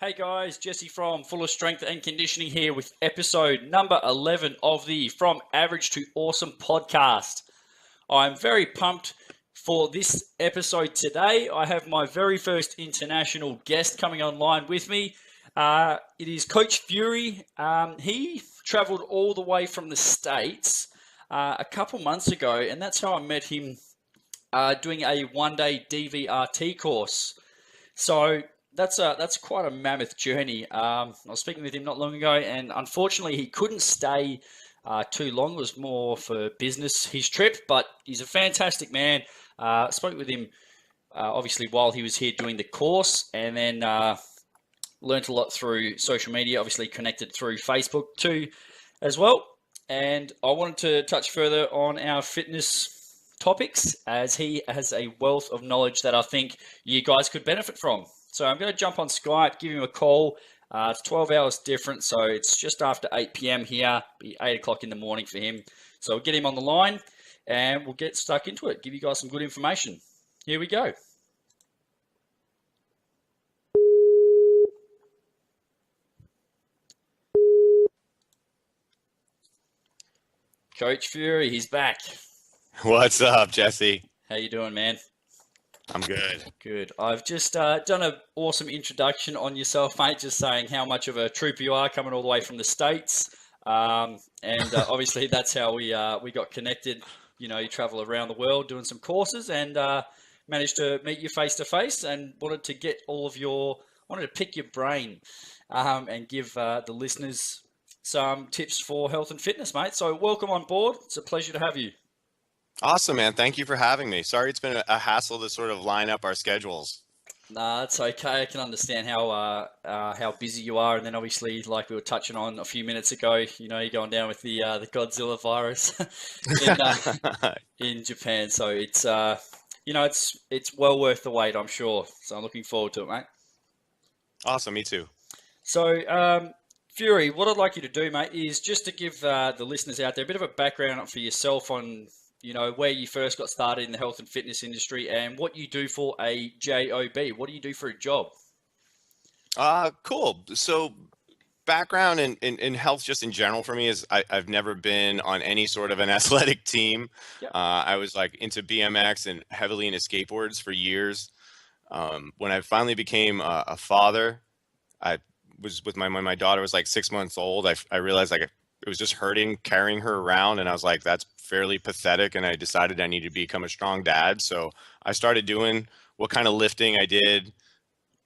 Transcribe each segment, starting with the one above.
Hey guys, Jesse from Fulla Strength and Conditioning here with episode number 11 of the From Average to Awesome podcast. I'm very pumped for this episode today. I have my very first international guest coming online with me. It is Coach Fury. He traveled all the way from the States a couple months ago, and that's how I met him doing a one-day DVRT course. So that's quite a mammoth journey. I was speaking with him not long ago, and unfortunately he couldn't stay too long. It was more for business, his trip, but he's a fantastic man. Spoke with him obviously while he was here doing the course, and then learned a lot through social media, obviously connected through Facebook too as well. And I wanted to touch further on our fitness topics, as he has a wealth of knowledge that I think you guys could benefit from. So I'm going to jump on Skype, give him a call. It's 12 hours different, so it's just after 8 p.m. here, be 8 o'clock in the morning for him. So we'll get him on the line and we'll get stuck into it, give you guys some good information. Here we go. Coach Fury, he's back. What's up, Jesse? How you doing, man? I'm good. Good. I've just done an awesome introduction on yourself, mate, just saying how much of a trooper you are coming all the way from the States. Obviously that's how we got connected. You know, you travel around the world doing some courses and managed to meet you face to face, and wanted to pick your brain and give the listeners some tips for health and fitness, mate. So welcome on board. It's a pleasure to have you. Awesome, man. Thank you for having me. Sorry it's been a hassle to sort of line up our schedules. Nah, it's okay. I can understand how busy you are, and then obviously, like we were touching on a few minutes ago, you know, you're going down with the Godzilla virus in Japan. So it's it's well worth the wait, I'm sure. So I'm looking forward to it, mate. Awesome, me too. So Fury, what I'd like you to do, mate, is just to give the listeners out there a bit of a background for yourself on, you know, where you first got started in the health and fitness industry and what you do for a job. What do you do for a job? Cool. So background in health just in general for me is I've never been on any sort of an athletic team. Yep. I was like into BMX and heavily into skateboards for years. When I finally became a father, I was with when my daughter was like 6 months old. I realized like it was just hurting carrying her around, and I was like, that's fairly pathetic, and I decided I needed to become a strong dad. So I started doing what kind of lifting I did,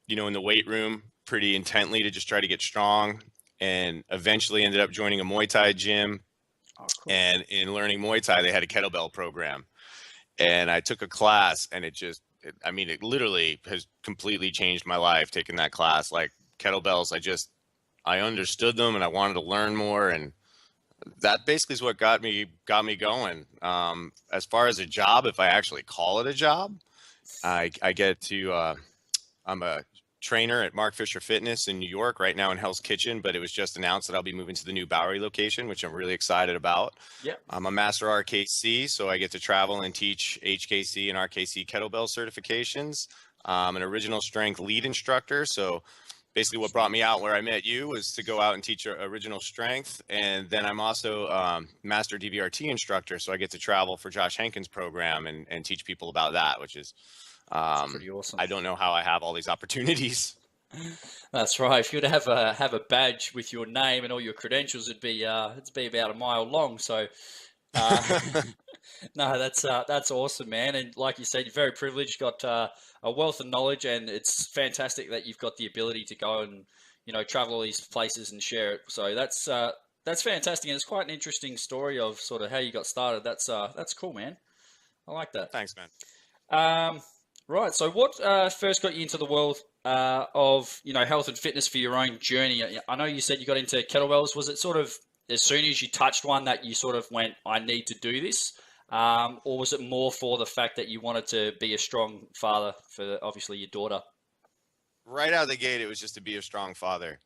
you know, in the weight room pretty intently to just try to get strong, and eventually ended up joining a Muay Thai gym. Oh, cool. And in learning Muay Thai, they had a kettlebell program, and I took a class, and it literally has completely changed my life taking that class. Like kettlebells, I understood them and I wanted to learn more, and that basically is what got me going. As far as a job, if I actually call it a job, I get to I'm a trainer at Mark Fisher Fitness in New York right now in Hell's Kitchen, but it was just announced that I'll be moving to the new Bowery location, which I'm really excited about. Yep. I'm a master RKC, so I get to travel and teach HKC and RKC kettlebell certifications. I'm an original strength lead instructor, so basically what brought me out where I met you was to go out and teach original strength. And then I'm also master DVRT instructor. So I get to travel for Josh Hankins' program and teach people about that, which is pretty awesome. I don't know how I have all these opportunities. That's right. If you were to have a badge with your name and all your credentials, it'd be about a mile long. So no, that's awesome, man. And like you said, you're very privileged, got a wealth of knowledge, and it's fantastic that you've got the ability to go and, you know, travel all these places and share it. So that's fantastic, and it's quite an interesting story of sort of how you got started. That's cool, man. I like that. Thanks, man. Right. So what first got you into the world of, you know, health and fitness for your own journey? I know you said you got into kettlebells. Was it sort of as soon as you touched one that you sort of went, I need to do this? Or was it more for the fact that you wanted to be a strong father for obviously your daughter? Right out of the gate, it was just to be a strong father.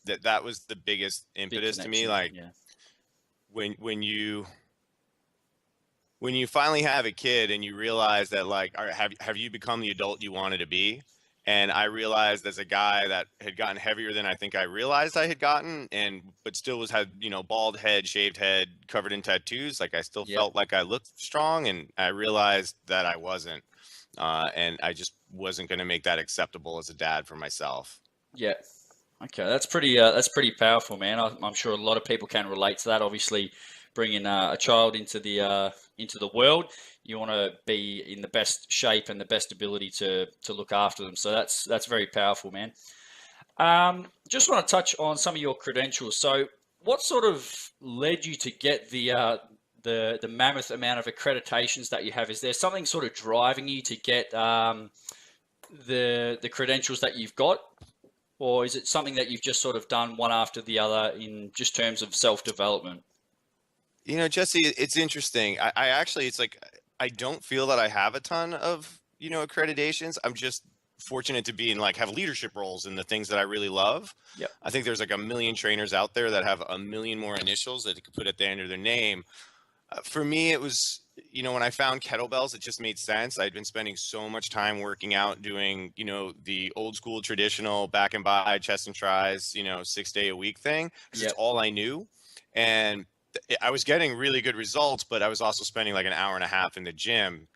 That was the biggest impetus to me. Like when you finally have a kid and you realize that, like, have you become the adult you wanted to be? And I realized as a guy that had gotten heavier than I think I realized I had gotten, but still had, bald head, shaved head, covered in tattoos. Like I still Yep. felt like I looked strong, and I realized that I wasn't. And I just wasn't going to make that acceptable as a dad for myself. Yeah. Okay, that's pretty powerful, man. I'm sure a lot of people can relate to that. Obviously, bringing a child into the world, you want to be in the best shape and the best ability to look after them. So that's very powerful, man. Just want to touch on some of your credentials. So, what sort of led you to get the mammoth amount of accreditations that you have? Is there something sort of driving you to get the credentials that you've got? Or is it something that you've just sort of done one after the other in just terms of self-development? Jesse, it's interesting. I actually, it's like, I don't feel that I have a ton of, accreditations. I'm just fortunate to be in have leadership roles in the things that I really love. Yep. I think there's like a million trainers out there that have a million more initials that they could put at the end of their name. For me, it was, when I found kettlebells, it just made sense. I'd been spending so much time working out, doing, the old school traditional back and by chest and tries, 6 day a week thing, because Yep. it's all I knew. And I was getting really good results, but I was also spending like an hour and a half in the gym,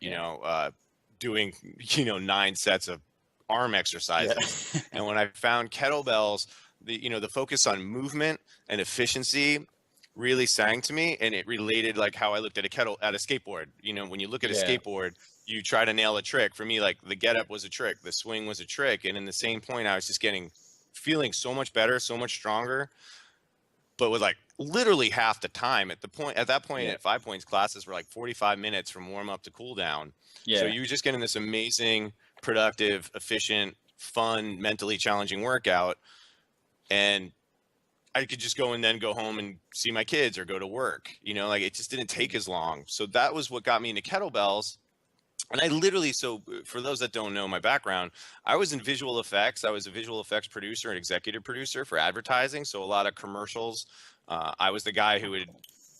doing, 9 sets of arm exercises. Yeah. And when I found kettlebells, the focus on movement and efficiency really sang to me, and it related like how I looked at a skateboard. When you look at a Yeah. skateboard, you try to nail a trick. For me, like the get up was a trick, the swing was a trick, and in the same point, I was just feeling so much better, so much stronger, but with like literally half the time. At that point, Yeah. at 5 Points, classes were like 45 minutes from warm up to cool down. Yeah. So you were just getting this amazing, productive, efficient, fun, mentally challenging workout, and I could just go and then go home and see my kids or go to work. It just didn't take as long. So that was what got me into kettlebells. And I literally, so for those that don't know my background, I was in visual effects. I was a visual effects producer and executive producer for advertising. So a lot of commercials. I was the guy who would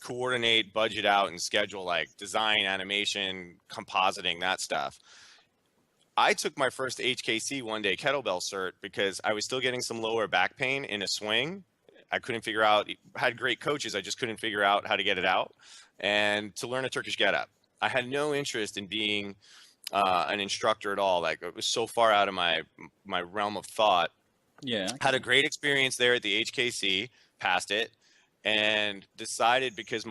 coordinate, budget out, and schedule like design, animation, compositing, that stuff. I took my first HKC one day kettlebell cert because I was still getting some lower back pain in a swing. I couldn't figure out, had great coaches, I just couldn't figure out how to get it out, and to learn a Turkish get up. I had no interest in being an instructor at all. Like it was so far out of my realm of thought. Yeah. Okay. Had a great experience there at the HKC, passed it, and decided because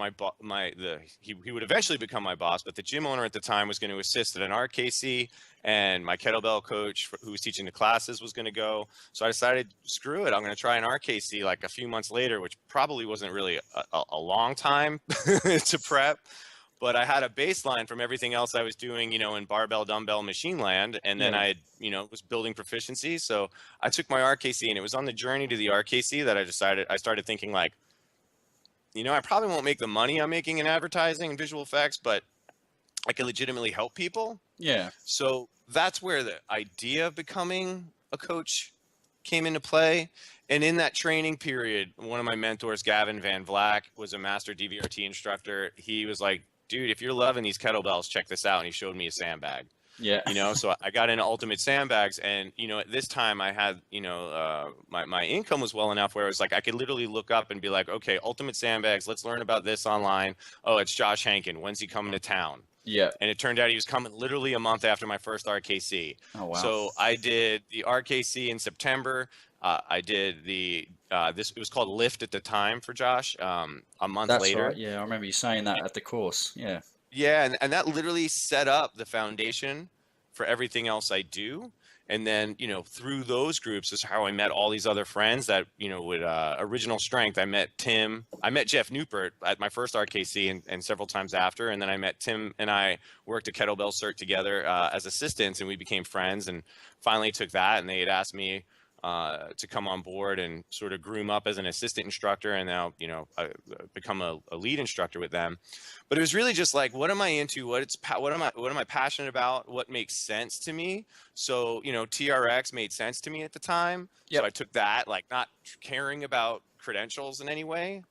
he would eventually become my boss, but the gym owner at the time was going to assist at an RKC, and my kettlebell coach who was teaching the classes was going to go. So I decided, screw it, I'm going to try an RKC like a few months later, which probably wasn't really a long time to prep. But I had a baseline from everything else I was doing, in barbell, dumbbell, machine land. And then I, was building proficiency. So I took my RKC, and it was on the journey to the RKC that I started thinking like, I probably won't make the money I'm making in advertising and visual effects, but I can legitimately help people. Yeah. So that's where the idea of becoming a coach came into play. And in that training period, one of my mentors, Gavin Van Vlack, was a master DVRT instructor. He was like, dude, if you're loving these kettlebells, check this out. And he showed me a sandbag. Yeah. So I got into ultimate sandbags, and, at this time I had, my income was well enough where it was like, I could literally look up and be like, okay, ultimate sandbags, let's learn about this online. Oh, it's Josh Hankin. When's he coming to town? Yeah. And it turned out he was coming literally a month after my first RKC. Oh, wow. So I did the RKC in September. I did it was called Lift at the time for Josh, a month That's later. right. Yeah, I remember you saying that at the course. Yeah. Yeah, and that literally set up the foundation for everything else I do. And then, through those groups is how I met all these other friends that, would Original Strength. I met Tim. I met Jeff Newport at my first RKC and several times after. And then I met Tim, and I worked a kettlebell cert together as assistants, and we became friends, and finally took that. And they had asked me to come on board and sort of groom up as an assistant instructor, and now become a lead instructor with them. But it was really just like, what am I into? What am I passionate about? What makes sense to me? So TRX made sense to me at the time. Yep. So I took that, like not caring about credentials in any way.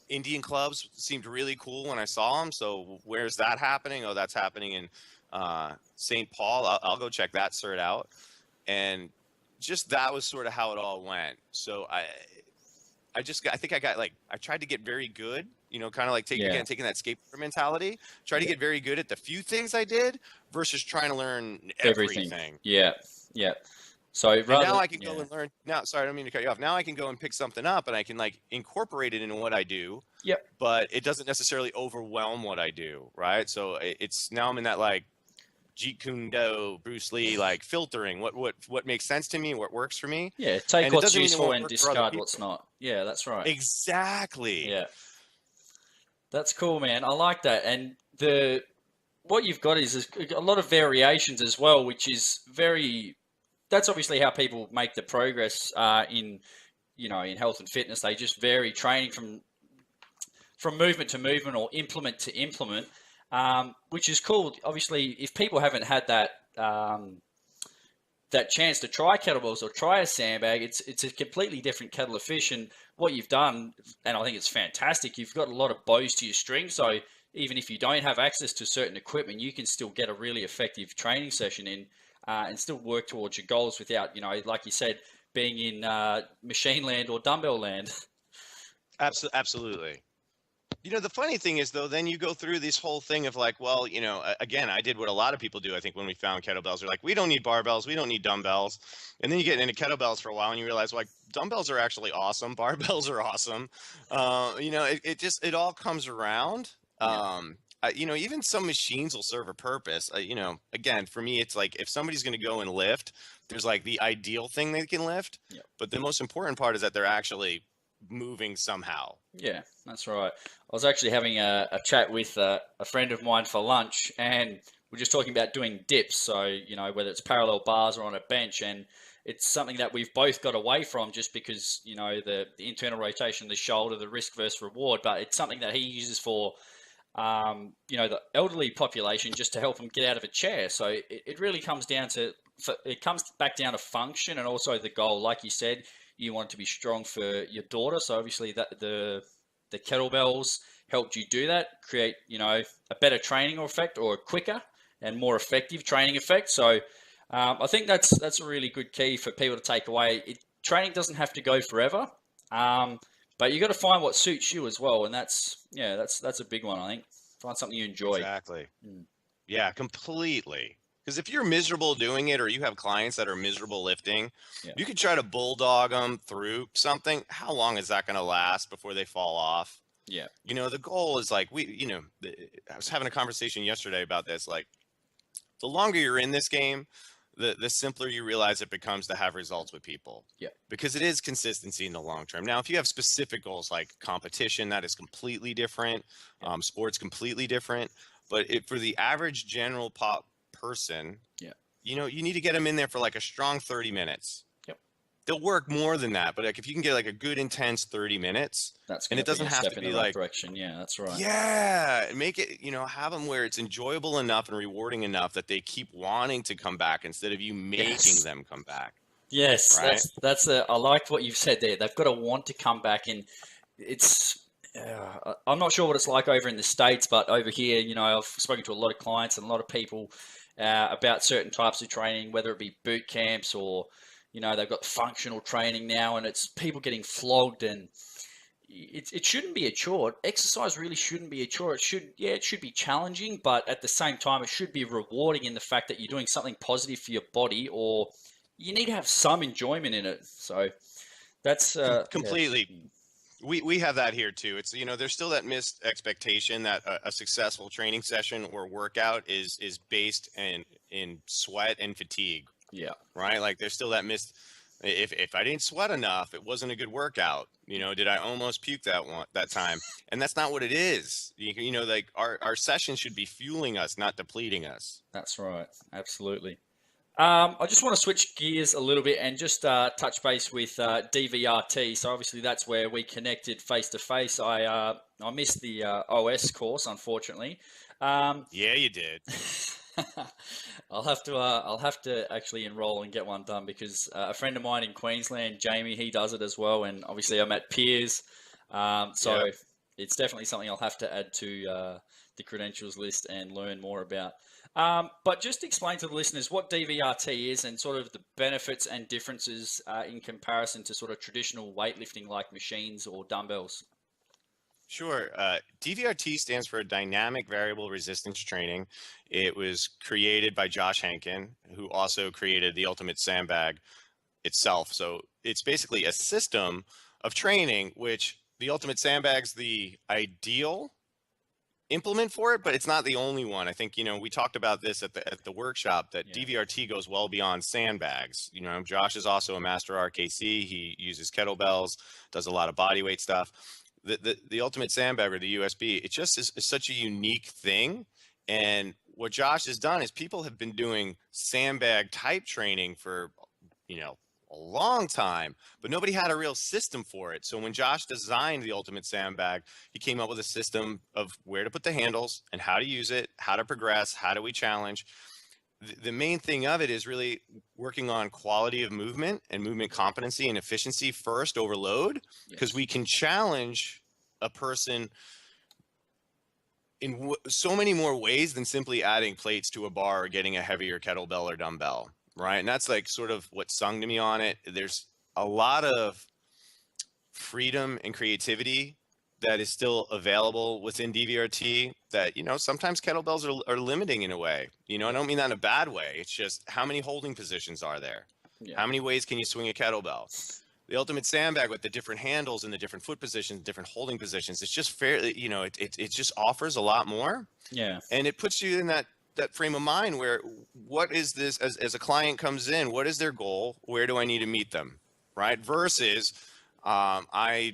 Indian clubs seemed really cool when I saw them. So where's that happening? Oh, that's happening in St. Paul. I'll go check that cert out. And just that was sort of how it all went. So I think I got like, I tried to get very good, you know, kind of like taking that skateboard mentality, try to get very good at the few things I did versus trying to learn everything. Yeah. So And rather, now I can go and learn. Now, sorry, I don't mean to cut you off. Now I can go and pick something up and I can like incorporate it into what I do. Yep. But it doesn't necessarily overwhelm what I do, right? So it's now I'm in that like Jeet Kune Do, Bruce Lee, like filtering what makes sense to me, what works for me. Yeah, take and what's useful and discard what's not. Yeah, that's right. Exactly. Yeah. That's cool, man. I like that. And what you've got is a lot of variations as well, which is that's obviously how people make the progress in health and fitness. They just vary training from movement to movement or implement to implement, which is cool. Obviously, if people haven't had that chance to try kettlebells or try a sandbag, it's a completely different kettle of fish. And what you've done, and I think it's fantastic, you've got a lot of bows to your string. So even if you don't have access to certain equipment, you can still get a really effective training session in and still work towards your goals without, like you said, being in machine land or dumbbell land. Absolutely. The funny thing is, though, then you go through this whole thing of like, well, again, I did what a lot of people do. I think when we found kettlebells, they're like, we don't need barbells, we don't need dumbbells. And then you get into kettlebells for a while and you realize, like, dumbbells are actually awesome. Barbells are awesome. It all comes around. Yeah. Even some machines will serve a purpose. Again, for me, it's like if somebody's going to go and lift, there's like the ideal thing they can lift. Yeah. But the most important part is that they're actually moving somehow. Yeah, that's right. I was actually having a chat with a friend of mine for lunch, and we're just talking about doing dips. So, whether it's parallel bars or on a bench, and it's something that we've both got away from just because, the internal rotation of the shoulder, the risk versus reward, but it's something that he uses for, the elderly population just to help them get out of a chair. So it really comes back down to function and also the goal. Like you said, you want it to be strong for your daughter. So obviously that the kettlebells helped you do that, create, a better training effect or a quicker and more effective training effect. So I think that's a really good key for people to take away. Training doesn't have to go forever, but you got to find what suits you as well. And that's a big one, I think. Find something you enjoy. Exactly. Yeah, completely. Because if you're miserable doing it or you have clients that are miserable lifting, you could try to bulldog them through something. How long is that going to last before they fall off? Yeah. The goal is like, I was having a conversation yesterday about this. Like, the longer you're in this game, the simpler you realize it becomes to have results with people. Yeah. Because it is consistency in the long term. Now, if you have specific goals like competition, that is completely different. Sports completely different. But for the average general person, you need to get them in there for like a strong 30 minutes. Yep. They'll work more than that, but like if you can get like a good intense 30 minutes, and it doesn't have to be like direction. Yeah, that's right. Yeah, make it, have them where it's enjoyable enough and rewarding enough that they keep wanting to come back instead of you making them come back. Yes, right? I like what you've said there. They've got to want to come back, and it's. I'm not sure what it's like over in the States, but over here, I've spoken to a lot of clients and a lot of people about certain types of training, whether it be boot camps or, they've got functional training now, and it's people getting flogged, and it shouldn't be a chore. Exercise really shouldn't be a chore. It should be challenging, but at the same time, it should be rewarding in the fact that you're doing something positive for your body, or you need to have some enjoyment in it. So that's completely. Yeah. We have that here too. It's, there's still that missed expectation that a successful training session or workout is based in sweat and fatigue. Yeah. Right. Like there's still that missed. If I didn't sweat enough, it wasn't a good workout. Did I almost puke that time? And that's not what it is. Like our session should be fueling us, not depleting us. That's right. Absolutely. I just want to switch gears a little bit and just touch base with DVRT. So obviously that's where we connected face to face. I missed the OS course, unfortunately. Yeah, you did. I'll have to actually enroll and get one done because a friend of mine in Queensland, Jamie, he does it as well, and obviously I'm at Piers. it's definitely something I'll have to add to the credentials list and learn more about. But just explain to the listeners what DVRT is and sort of the benefits and differences in comparison to sort of traditional weightlifting like machines or dumbbells. Sure. DVRT stands for Dynamic Variable Resistance Training. It was created by Josh Henkin, who also created the Ultimate Sandbag itself. So it's basically a system of training, which the Ultimate Sandbag's the ideal implement for it, but it's not the only one. I think, we talked about this at the workshop, that DVRT goes well beyond sandbags. Josh is also a master RKC. He uses kettlebells, does a lot of body weight stuff. The Ultimate Sandbag, or the USB, it just is such a unique thing. And what Josh has done is people have been doing sandbag type training for, a long time, but nobody had a real system for it. So when Josh designed the Ultimate Sandbag, he came up with a system of where to put the handles and how to use it, how to progress, how do we challenge. The main thing of it is really working on quality of movement and movement competency and efficiency first over load, because we can challenge a person in so many more ways than simply adding plates to a bar or getting a heavier kettlebell or dumbbell, right? And that's like sort of what sung to me on it. There's a lot of freedom and creativity that is still available within DVRT that, sometimes kettlebells are limiting in a way. I don't mean that in a bad way. It's just, how many holding positions are there? How many ways can you swing a kettlebell? The Ultimate Sandbag with the different handles and the different foot positions, different holding positions, it's just fairly, it just offers a lot more. Yeah. And it puts you in that frame of mind where, what is this, as a client comes in, what is their goal? Where do I need to meet them? Right? Versus, I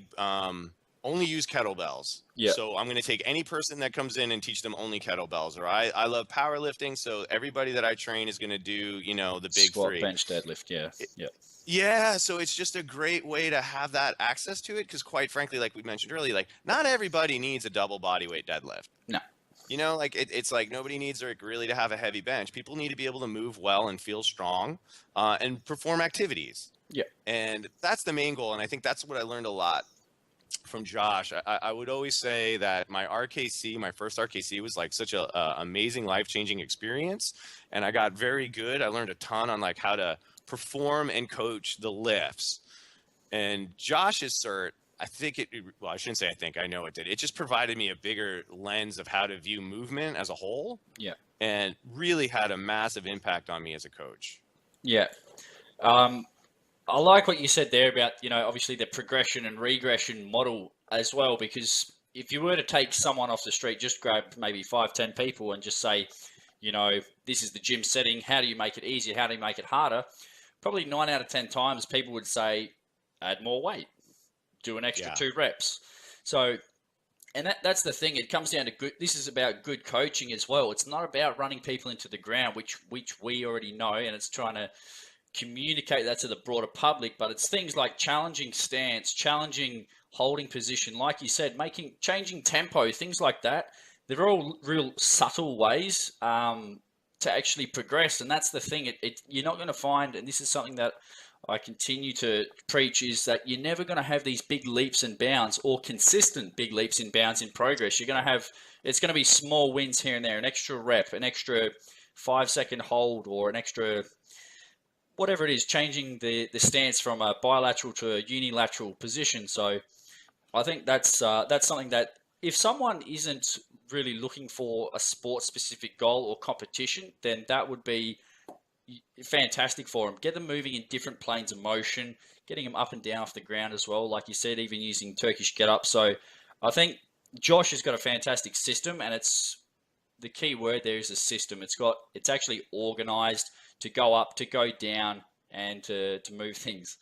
only use kettlebells. Yeah. So I'm going to take any person that comes in and teach them only kettlebells. Or I love powerlifting, so everybody that I train is going to do, the big squat, three. bench, deadlift. Yeah. Yeah, so it's just a great way to have that access to it, because quite frankly, like we mentioned earlier, like not everybody needs a double body weight deadlift. No. It's like nobody needs really to have a heavy bench. People need to be able to move well and feel strong and perform activities. Yeah. And that's the main goal. And I think that's what I learned a lot from Josh. I would always say that my first RKC was like such a amazing, life-changing experience. And I got very good. I learned a ton on like how to perform and coach the lifts. And Josh's cert, I shouldn't say I think, I know it did. It just provided me a bigger lens of how to view movement as a whole. Yeah. And really had a massive impact on me as a coach. Yeah. I like what you said there about, obviously the progression and regression model as well, because if you were to take someone off the street, just grab maybe 5-10 people and just say, this is the gym setting. How do you make it easier? How do you make it harder? Probably 9 out of 10 times people would say, add more weight, do an extra 2 reps. So, and that's the thing. It comes down to good. This is about good coaching as well. It's not about running people into the ground, which we already know, and it's trying to communicate that to the broader public. But it's things like challenging stance, challenging holding position, like you said, changing tempo, things like that. They're all real subtle ways to actually progress, and that's the thing. You're not going to find, and this is something that I continue to preach, is that you're never going to have these big leaps and bounds or consistent big leaps and bounds in progress. It's going to be small wins here and there, an extra rep, an extra 5-second hold, or an extra whatever it is, changing the stance from a bilateral to a unilateral position. So I think that's something that if someone isn't really looking for a sport-specific goal or competition, then that would be fantastic for them. Get them moving in different planes of motion, getting them up and down off the ground as well, like you said, even using Turkish get-up. So I think Josh has got a fantastic system, and it's the key word there is a system. It's actually organized to go up, to go down, and to move things.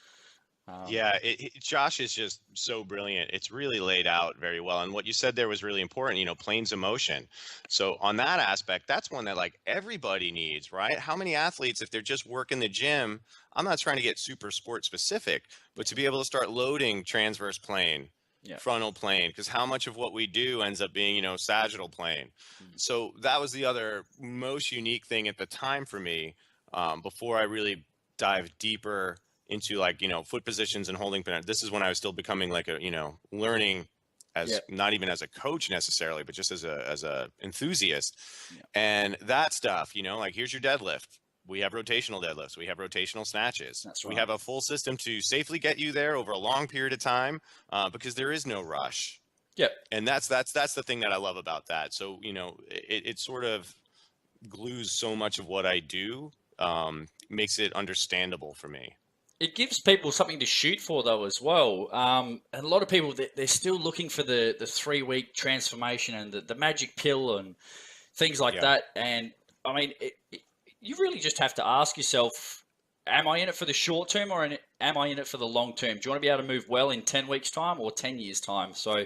Josh is just so brilliant. It's really laid out very well. And what you said there was really important, planes of motion. So on that aspect, that's one that like everybody needs, right? How many athletes, if they're just working the gym, I'm not trying to get super sport specific, but to be able to start loading transverse plane, frontal plane, because how much of what we do ends up being, sagittal plane. So that was the other most unique thing at the time for me, before I really dive deeper into like, foot positions and holding. This is when I was still becoming like learning as not even as a coach necessarily, but just as a enthusiast. Yeah. And that stuff, you know, like here's your deadlift. We have rotational deadlifts. We have rotational snatches. That's right. We have a full system to safely get you there over a long period of time, because there is no rush. Yep. And that's the thing that I love about that. So, you know, it sort of glues so much of what I do, makes it understandable for me. It gives people something to shoot for, though, as well. And a lot of people, they're still looking for the 3-week transformation and the magic pill and things like that. And I mean, you really just have to ask yourself, am I in it for the short term, or am I in it for the long term? Do you want to be able to move well in 10 weeks' time or 10 years' time? So,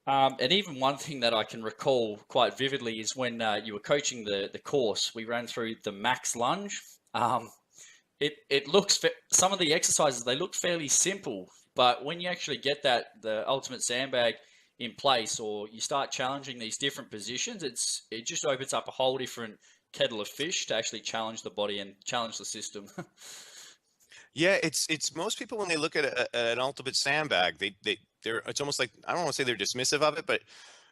and even one thing that I can recall quite vividly is when you were coaching the course, we ran through the max lunge. It looks, some of the exercises, they look fairly simple, but when you actually get the ultimate sandbag in place, or you start challenging these different positions, it just opens up a whole different kettle of fish to actually challenge the body and challenge the system. Yeah, it's most people, when they look at an ultimate sandbag, they're it's almost like, I don't want to say they're dismissive of it, but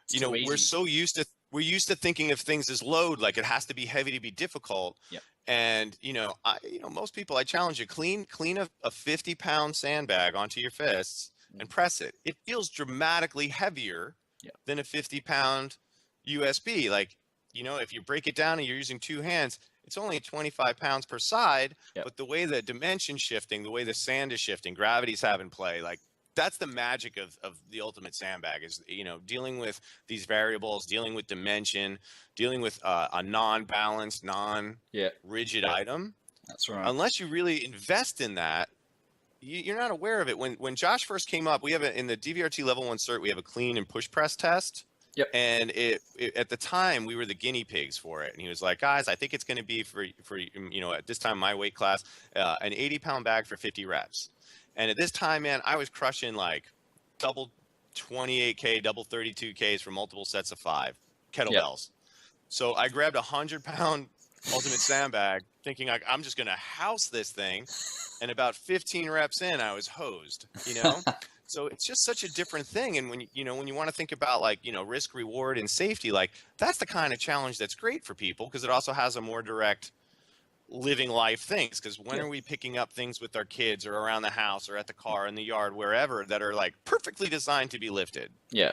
you know, we're used to thinking of things as load, like it has to be heavy to be difficult. Yep. And most people, I challenge you, clean a 50-pound sandbag onto your fists and press it. It feels dramatically heavier than a 50-pound USB. Like, you know, if you break it down and you're using two hands, it's only 25 pounds per side, but the way the dimension shifting, the way the sand is shifting, gravity's having play, like that's the magic of the ultimate sandbag, is, you know, dealing with these variables, dealing with dimension, dealing with a non-balanced, non-rigid item. That's right. Unless you really invest in that, you're not aware of it. When Josh first came up, we have in the DVRT level 1 cert, we have a clean and push press test. Yep. And it at the time, we were the guinea pigs for it. And he was like, guys, I think it's going to be for, you know, at this time, my weight class, an 80-pound bag for 50 reps. And at this time, man, I was crushing like double 28K, double 32Ks for multiple sets of 5 kettlebells. So I grabbed a 100-pound ultimate sandbag thinking like, I'm just going to house this thing. And about 15 reps in, I was hosed, you know? So it's just such a different thing. And when you want to think about, like, you know, risk, reward, and safety, like that's the kind of challenge that's great for people, because it also has a more direct living life things. Because when are we picking up things with our kids or around the house or at the car, in the yard, wherever, that are like perfectly designed to be lifted? Yeah.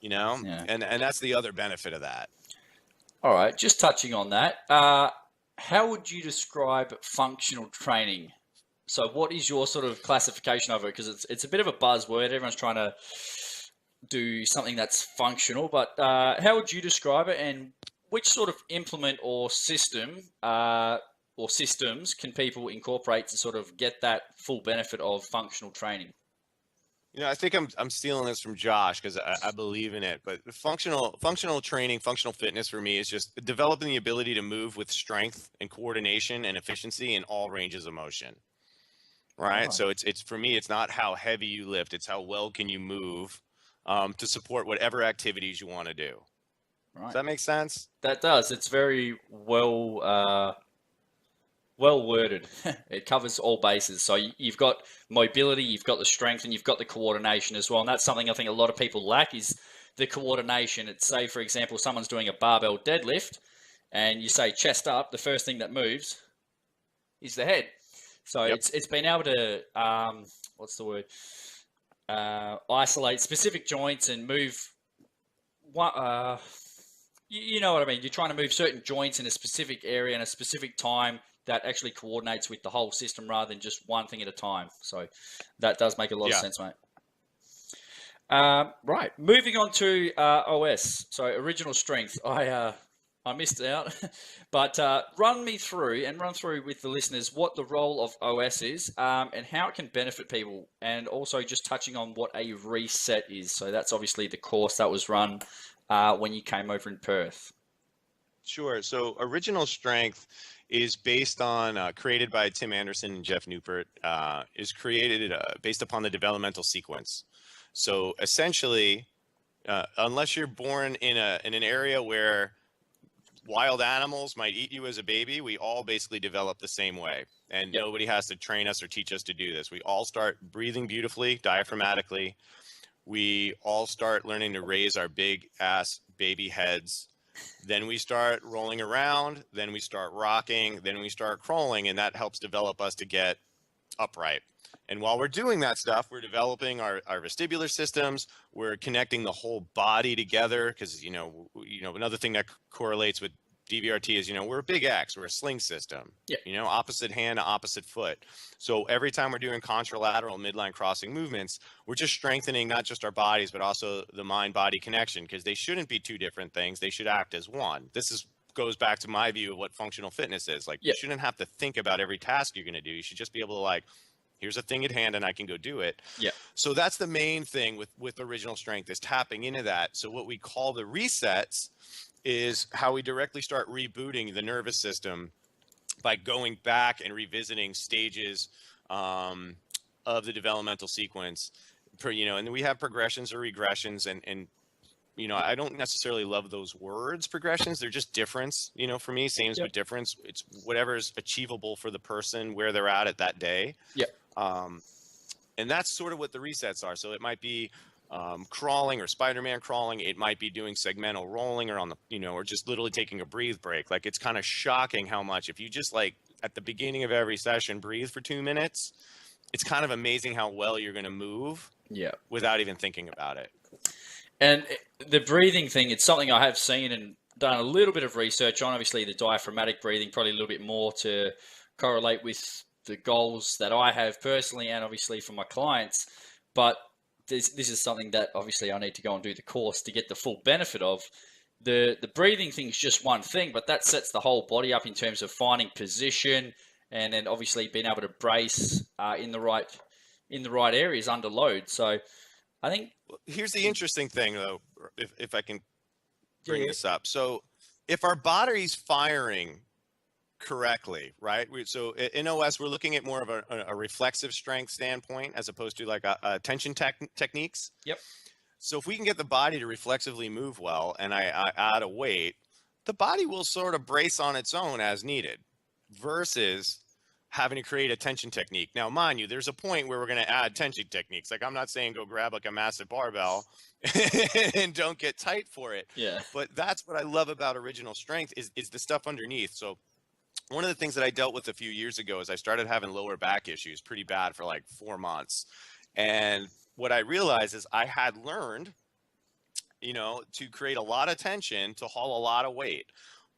You know, and that's the other benefit of that. All right. Just touching on that. How would you describe functional training? So what is your sort of classification of it? Because it's a bit of a buzzword. Everyone's trying to do something that's functional, but how would you describe it, and which sort of implement or system or systems can people incorporate to sort of get that full benefit of functional training? You know, I think I'm stealing this from Josh because I believe in it. But functional training, functional fitness for me is just developing the ability to move with strength and coordination and efficiency in all ranges of motion. Right. Oh. So it's for me, it's not how heavy you lift, it's how well can you move to support whatever activities you want to do. Right. Does that make sense? That does. It's very well worded. It covers all bases. So you've got mobility, you've got the strength, and you've got the coordination as well. And that's something I think a lot of people lack, is the coordination. It's, say, for example, someone's doing a barbell deadlift and you say chest up, the first thing that moves is the head. So it's been able to, what's the word, isolate specific joints and move, you know what I mean? You're trying to move certain joints in a specific area and a specific time that actually coordinates with the whole system rather than just one thing at a time. So that does make a lot of sense, mate. Right, moving on to OS, so original strength. I missed out, but run through with the listeners what the role of OS is and how it can benefit people, and also just touching on what a reset is. So that's obviously the course that was run when you came over in Perth. Sure. So original strength is based on, created by Tim Anderson and Jeff Newport, is created based upon the developmental sequence. So essentially, unless you're born in an area where wild animals might eat you as a baby, we all basically develop the same way. And nobody has to train us or teach us to do this. We all start breathing beautifully, diaphragmatically. we all start learning to raise our big ass baby heads. Then we start rolling around, then we start rocking, then we start crawling, and that helps develop us to get upright. And while we're doing that stuff, we're developing our vestibular systems. We're connecting the whole body together because, another thing that correlates with DVRT is, we're a big X, we're a sling system, Yeah. Opposite hand to opposite foot. So every time we're doing contralateral midline crossing movements, we're just strengthening not just our bodies, but also the mind-body connection, because they shouldn't be two different things. They should act as one. Goes back to my view of what functional fitness is. Like, you shouldn't have to think about every task you're going to do. You should just be able to, like, here's a thing at hand and I can go do it. Yeah. So that's the main thing with original strength, is tapping into that. So what we call the resets is how we directly start rebooting the nervous system by going back and revisiting stages of the developmental sequence. And we have progressions or regressions, and I don't necessarily love those words, progressions. They're just difference, for me, same as with difference. It's whatever is achievable for the person, where they're at that day. Yeah. And that's sort of what the resets are. So it might be crawling or Spider-Man crawling. It might be doing segmental rolling or or just literally taking a breathe break. Like, it's kind of shocking how much, if you just, like, at the beginning of every session, breathe for 2 minutes, it's kind of amazing how well you're going to move without even thinking about it. And the breathing thing, it's something I have seen and done a little bit of research on. Obviously, the diaphragmatic breathing, probably a little bit more to correlate with the goals that I have personally and obviously for my clients. But this is something that obviously I need to go and do the course to get the full benefit of. The breathing thing is just one thing, but that sets the whole body up in terms of finding position and then obviously being able to brace in the right areas under load. So I think here's the interesting thing, though, if I can bring this up. So if our body's firing correctly, right? So in OS, we're looking at more of a reflexive strength standpoint as opposed to like a tension techniques. Yep. So if we can get the body to reflexively move well, and I add a weight, the body will sort of brace on its own as needed, versus having to create a tension technique. Now, mind you, there's a point where we're going to add tension techniques. Like, I'm not saying go grab like a massive barbell and don't get tight for it. Yeah. But that's what I love about original strength is the stuff underneath. So one of the things that I dealt with a few years ago is I started having lower back issues pretty bad for like 4 months. And what I realized is I had learned, to create a lot of tension to haul a lot of weight.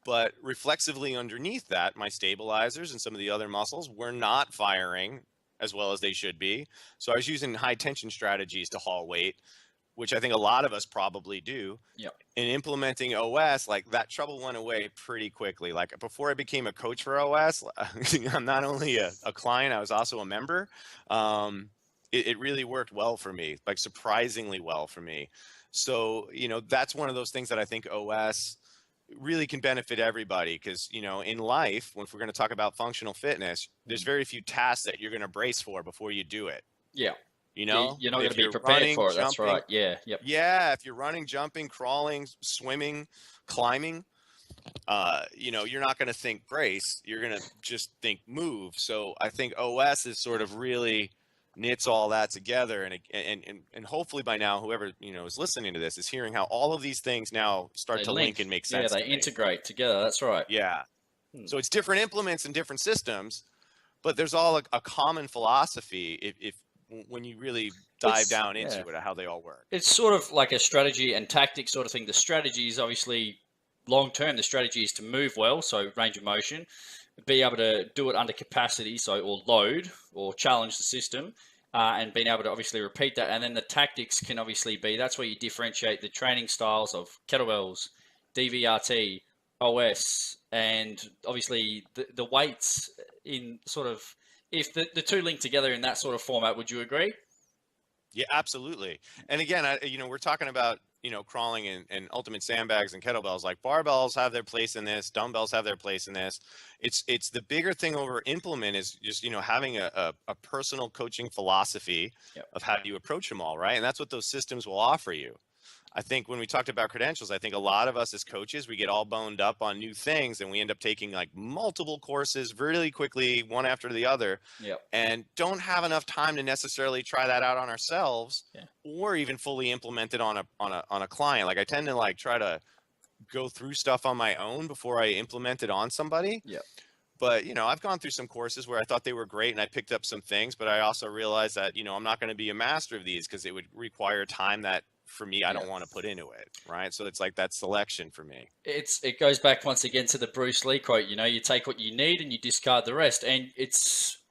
But reflexively underneath that, my stabilizers and some of the other muscles were not firing as well as they should be. So I was using high tension strategies to haul weight, which I think a lot of us probably do. Yep. And implementing OS, like, that trouble went away pretty quickly. Like, before I became a coach for OS, I'm not only a client, I was also a member. It really worked well for me, like surprisingly well for me. So, that's one of those things that I think OS really can benefit everybody, because in life, if we're going to talk about functional fitness, there's very few tasks that you're going to brace for before you do it. Yeah. You're not going to be prepared for it. That's right. Yeah. Yep. Yeah. If you're running, jumping, crawling, swimming, climbing, you're not going to think brace. You're going to just think move. So I think OS is sort of really knits all that together, and hopefully by now, whoever is listening to this is hearing how all of these things now start to link and make sense. Yeah, they integrate together. That's right. Yeah. So it's different implements and different systems, but there's all a common philosophy if when you really dive down into it, how they all work. It's sort of like a strategy and tactic sort of thing. The strategy is obviously long term. The strategy is to move well, so range of motion, be able to do it under capacity, or load or challenge the system, and being able to obviously repeat that. And then the tactics can obviously be, that's where you differentiate the training styles of kettlebells, DVRT, OS, and obviously the weights in sort of, if the two link together in that sort of format. Would you agree? Yeah, absolutely. And again, we're talking about, crawling and ultimate sandbags and kettlebells. Like, barbells have their place in this, dumbbells have their place in this. It's the bigger thing over implement is just, having a personal coaching philosophy of how you approach them all, right? And that's what those systems will offer you. I think when we talked about credentials, I think a lot of us as coaches, we get all boned up on new things and we end up taking like multiple courses really quickly, one after the other, Yep. and don't have enough time to necessarily try that out on ourselves or even fully implement it on a client. Like I tend to like try to go through stuff on my own before I implement it on somebody. Yep. But, you know, I've gone through some courses where I thought they were great and I picked up some things, but I also realized that, you know, I'm not going to be a master of these because it would require time that for me, I don't want to put into it. Right. So it's like that selection for me. It goes back once again to the Bruce Lee quote, you know, you take what you need and you discard the rest. And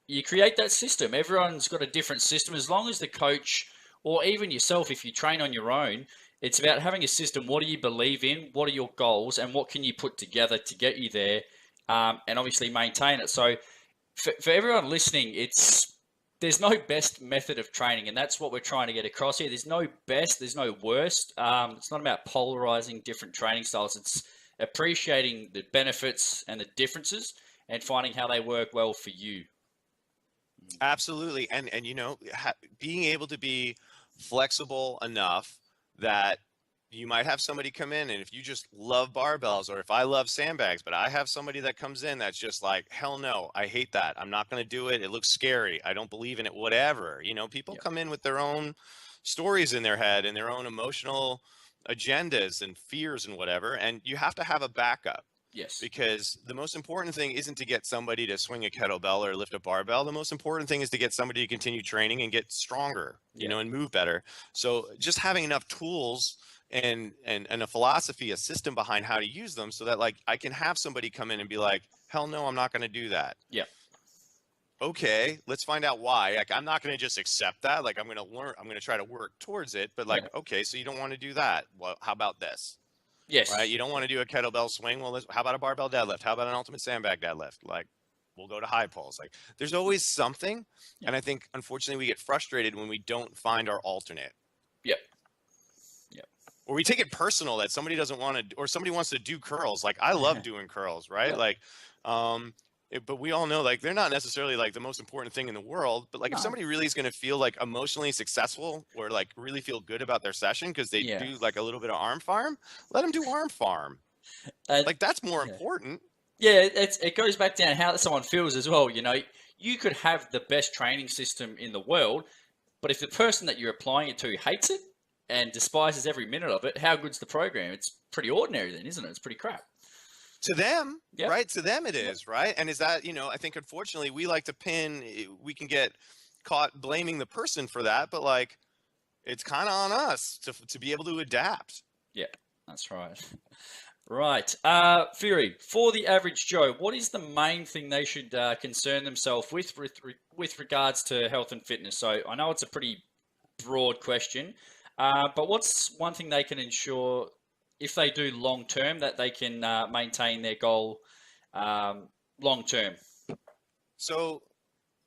you create that system. Everyone's got a different system. As long as the coach or even yourself, if you train on your own, it's about having a system. What do you believe in? What are your goals? And what can you put together to get you there? And obviously maintain it. So for everyone listening, there's no best method of training, and that's what we're trying to get across here. There's no best, there's no worst. It's not about polarizing different training styles. It's appreciating the benefits and the differences and finding how they work well for you. Absolutely. And you know, being able to be flexible enough that you might have somebody come in, and if you just love barbells, or if I love sandbags, but I have somebody that comes in that's just like, hell no, I hate that. I'm not going to do it. It looks scary. I don't believe in it, whatever. You know, people come in with their own stories in their head and their own emotional agendas and fears and whatever. And you have to have a backup. Yes. Because the most important thing isn't to get somebody to swing a kettlebell or lift a barbell. The most important thing is to get somebody to continue training and get stronger, you know, and move better. So just having enough tools and a philosophy, a system behind how to use them so that like I can have somebody come in and be like, hell no, I'm not going to do that. Yeah. Okay, let's find out why. Like, I'm not going to just accept that. Like, I'm going to learn, I'm going to try to work towards it. But like, okay, so you don't want to do that. Well, how about this? Yes. Right. You don't want to do a kettlebell swing. Well, how about a barbell deadlift? How about an ultimate sandbag deadlift? Like, we'll go to high pulls. Like, there's always something. And I think, unfortunately, we get frustrated when we don't find our alternate. Yep. Or we take it personal that somebody doesn't want to, or somebody wants to do curls. Like, I love doing curls, right? Like, but we all know, like, they're not necessarily like the most important thing in the world. But like, if somebody really is going to feel like emotionally successful or like really feel good about their session because they do like a little bit of arm farm, let them do arm farm. Like, that's more important. Yeah, it goes back down how someone feels as well. You know, you could have the best training system in the world, but if the person that you're applying it to hates it and despises every minute of it, how good's the program? It's pretty ordinary then, isn't it? It's pretty crap. To them, right? To them it is, right? And is that, you know, I think unfortunately we like to we can get caught blaming the person for that, but like it's kind of on us to be able to adapt. Yeah, that's right. Right. Fury, for the average Joe, what is the main thing they should concern themselves with regards to health and fitness? So I know it's a pretty broad question, but what's one thing they can ensure if they do long term that they can maintain their goal long term? So,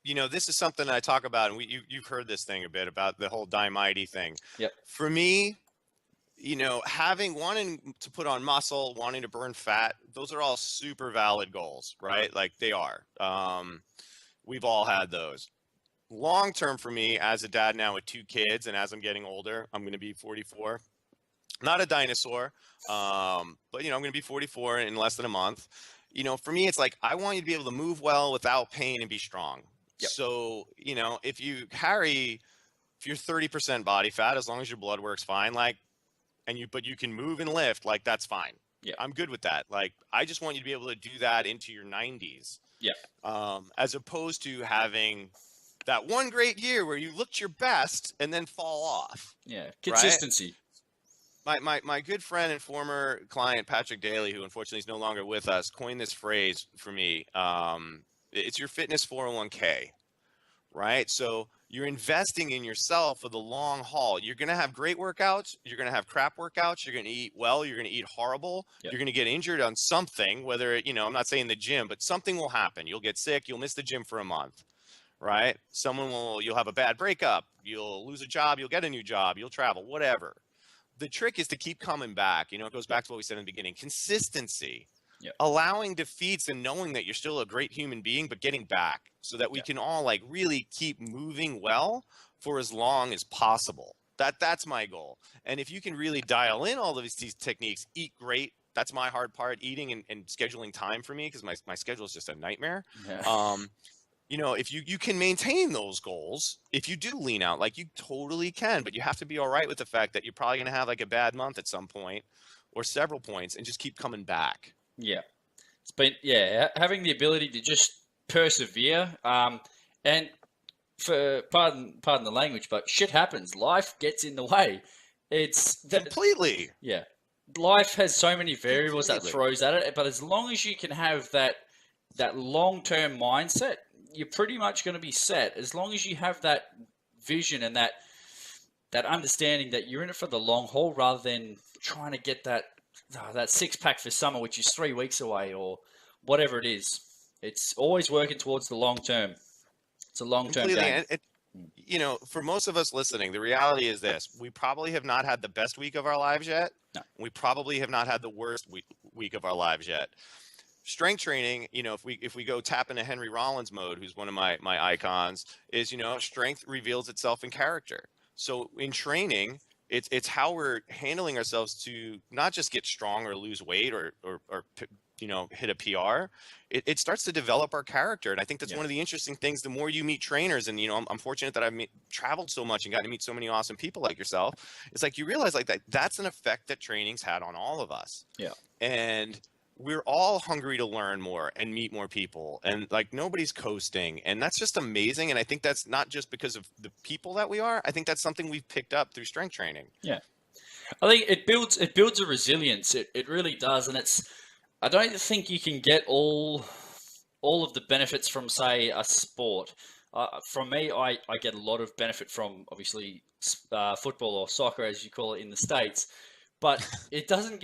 you know, this is something I talk about, and you've heard this thing a bit about the whole die mighty thing. Yep. For me, you know, wanting to put on muscle, wanting to burn fat, those are all super valid goals, right? Like they are. We've all had those. Long term for me, as a dad now with 2 kids, and as I'm getting older, I'm going to be 44. Not a dinosaur, but, you know, I'm going to be 44 in less than a month. You know, for me, it's like, I want you to be able to move well without pain and be strong. Yep. So, you know, if you're 30% body fat, as long as your blood works fine, like, but you can move and lift, like, that's fine. Yeah. I'm good with that. Like, I just want you to be able to do that into your 90s. Yeah. As opposed to having that one great year where you looked your best and then fall off. Yeah. Consistency. Right? My good friend and former client, Patrick Daly, who unfortunately is no longer with us, coined this phrase for me. It's your fitness 401k, right? So you're investing in yourself for the long haul. You're going to have great workouts. You're going to have crap workouts. You're going to eat well. You're going to eat horrible. Yep. You're going to get injured on something, whether, you know, I'm not saying the gym, but something will happen. You'll get sick. You'll miss the gym for a month, right? You'll have a bad breakup. You'll lose a job. You'll get a new job. You'll travel, whatever. The trick is to keep coming back. You know, it goes back to what we said in the beginning, consistency. Yep. Allowing defeats and knowing that you're still a great human being, but getting back so that we can all like really keep moving well for as long as possible. That's my goal. And if you can really dial in all of these techniques, eat great. That's my hard part, eating and scheduling time for me, because my schedule is just a nightmare. Yeah. You know, if you can maintain those goals, if you do lean out, like you totally can, but you have to be all right with the fact that you're probably going to have like a bad month at some point or several points, and just keep coming back. Yeah. It's been, yeah, having the ability to just persevere. And for pardon the language, but shit happens. Life gets in the way. It's that, Completely. yeah. Life has so many variables that Completely. throws at it, but as long as you can have that long-term mindset, you're pretty much going to be set. As long as you have that vision and that understanding that you're in it for the long haul, rather than trying to get that six-pack for summer, which is 3 weeks away, or whatever it is. It's always working towards the long term. It's a long-term Completely. game. And you know, for most of us listening, the reality is this: we probably have not had the best week of our lives yet. No. We probably have not had the worst week of our lives yet. Strength training, you know, if we go tap into Henry Rollins mode, who's one of my icons, is, you know, strength reveals itself in character. So in training, it's how we're handling ourselves to not just get strong or lose weight or you know, hit a PR. It starts to develop our character, and I think that's one of the interesting things. The more you meet trainers, and you know, I'm fortunate that I've traveled so much and gotten to meet so many awesome people like yourself. It's like you realize like that's an effect that training's had on all of us. Yeah. And we're all hungry to learn more and meet more people, and like nobody's coasting, and that's just amazing. And I think that's not just because of the people that we are. I think that's something we've picked up through strength training. Yeah. I think it builds a resilience. It really does, and I don't think you can get all of the benefits from, say, a sport. From me, I get a lot of benefit from, obviously, football or soccer, as you call it in the States, but it doesn't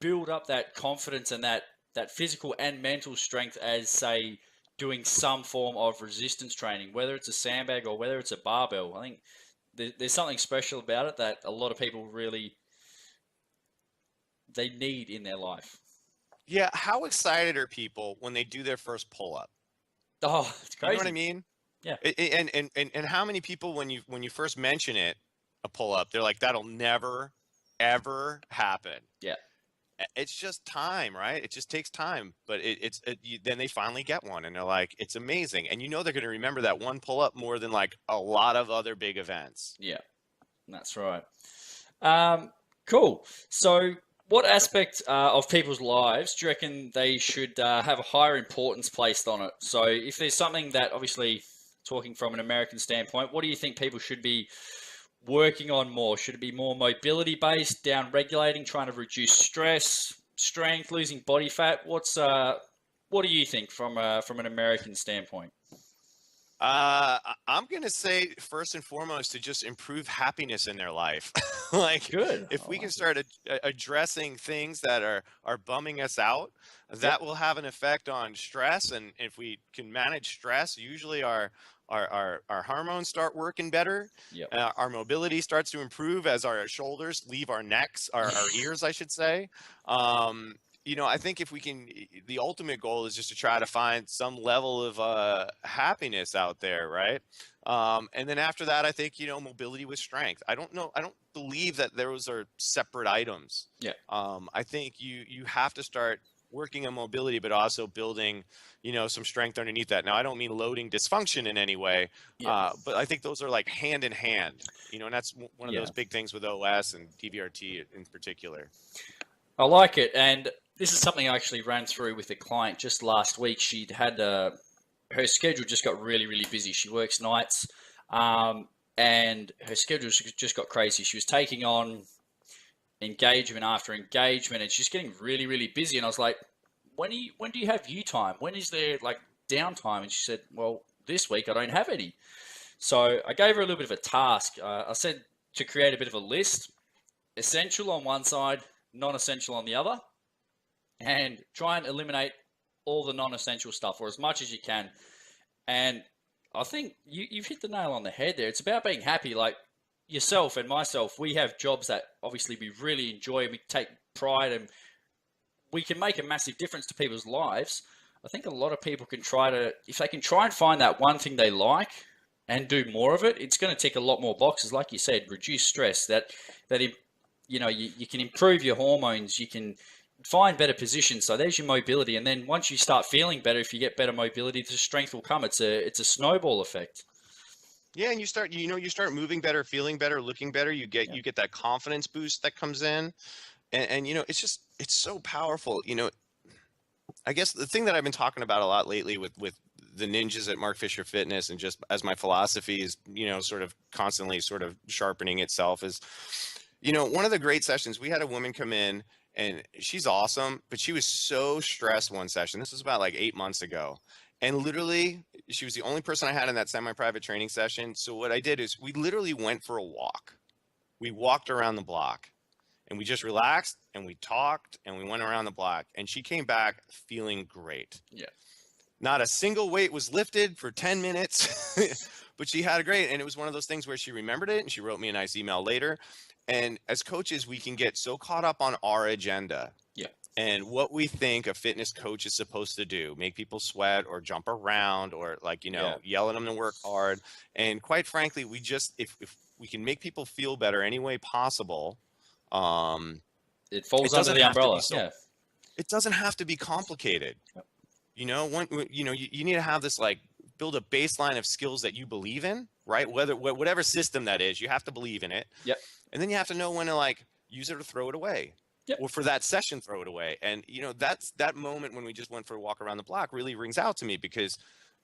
build up that confidence and that physical and mental strength as, say, doing some form of resistance training, whether it's a sandbag or whether it's a barbell. I think there's something special about it that a lot of people really they need in their life. Yeah, how excited are people when they do their first pull-up? Oh, it's crazy. You know what I mean? Yeah. And how many people when you first mention it, a pull-up, they're like, that'll never ever happen. Yeah. It's just time, right? It just takes time, but then they finally get one, and they're like, it's amazing, and you know they're going to remember that one pull-up more than like a lot of other big events. Yeah, that's right. Cool. So, what aspect of people's lives do you reckon they should have a higher importance placed on it? So, if there's something that, obviously, talking from an American standpoint, what do you think people should be working on more? Should it be more mobility based, down regulating, trying to reduce stress, strength, losing body fat? What do you think from an American standpoint? I'm gonna say first and foremost to just improve happiness in their life. Like, Good. if we can start addressing things that are bumming us out, that will have an effect on stress. And if we can manage stress, usually our hormones start working better. Yep. Our mobility starts to improve as our shoulders leave our necks, our ears, I should say. You know, I think if we can, the ultimate goal is just to try to find some level of happiness out there, right? And then after that, I think, you know, mobility with strength. I don't believe that those are separate items. Yeah. I think you have to start working on mobility, but also building, you know, some strength underneath that. Now, I don't mean loading dysfunction in any way, but I think those are like hand in hand, you know, and that's one of those big things with OS and DVRT in particular. I like it. And this is something I actually ran through with a client just last week. She'd had her schedule just got really, really busy. She works nights, and her schedule just got crazy. She was taking on engagement after engagement, and she's getting really, really busy. And I was like, when do you have you time? When is there like downtime? And she said, well, this week I don't have any. So I gave her a little bit of a task. I said to create a bit of a list, essential on one side, non-essential on the other, and try and eliminate all the non-essential stuff, or as much as you can. And I think you've hit the nail on the head there. It's about being happy. Like yourself and myself, we have jobs that obviously we really enjoy and we take pride in. We can make a massive difference to people's lives. I think a lot of people can if they can try and find that one thing they like, and do more of it, it's going to tick a lot more boxes. Like you said, reduce stress. You can improve your hormones. You can find better positions. So there's your mobility, and then once you start feeling better, if you get better mobility, the strength will come. It's a snowball effect. Yeah, and you start moving better, feeling better, looking better. Yeah. You get that confidence boost that comes in, and it's so powerful. I guess the thing that I've been talking about a lot lately with the ninjas at Mark Fisher Fitness, and just as my philosophy is, sort of constantly sort of sharpening itself, is, one of the great sessions, we had a woman come in, and she's awesome, but she was so stressed one session. This was about like 8 months ago. And literally, she was the only person I had in that semi-private training session. So what I did is we literally went for a walk. We walked around the block, and we just relaxed, and we talked, and we went around the block, and she came back feeling great. Yeah. Not a single weight was lifted for 10 minutes, but she had a great, and it was one of those things where she remembered it, and she wrote me a nice email later. And as coaches, we can get so caught up on our agenda. Yeah. And what we think a fitness coach is supposed to do, make people sweat or jump around or yell at them to work hard. And quite frankly, we just, if we can make people feel better any way possible, it falls under the umbrella. It doesn't have to be complicated. Yep. You need to have this, like, build a baseline of skills that you believe in, right? Whatever system that is, you have to believe in it. Yep. And then you have to know when to, like, use it or throw it away. Yep. Or for that session, throw it away. And, that's that moment when we just went for a walk around the block really rings out to me, because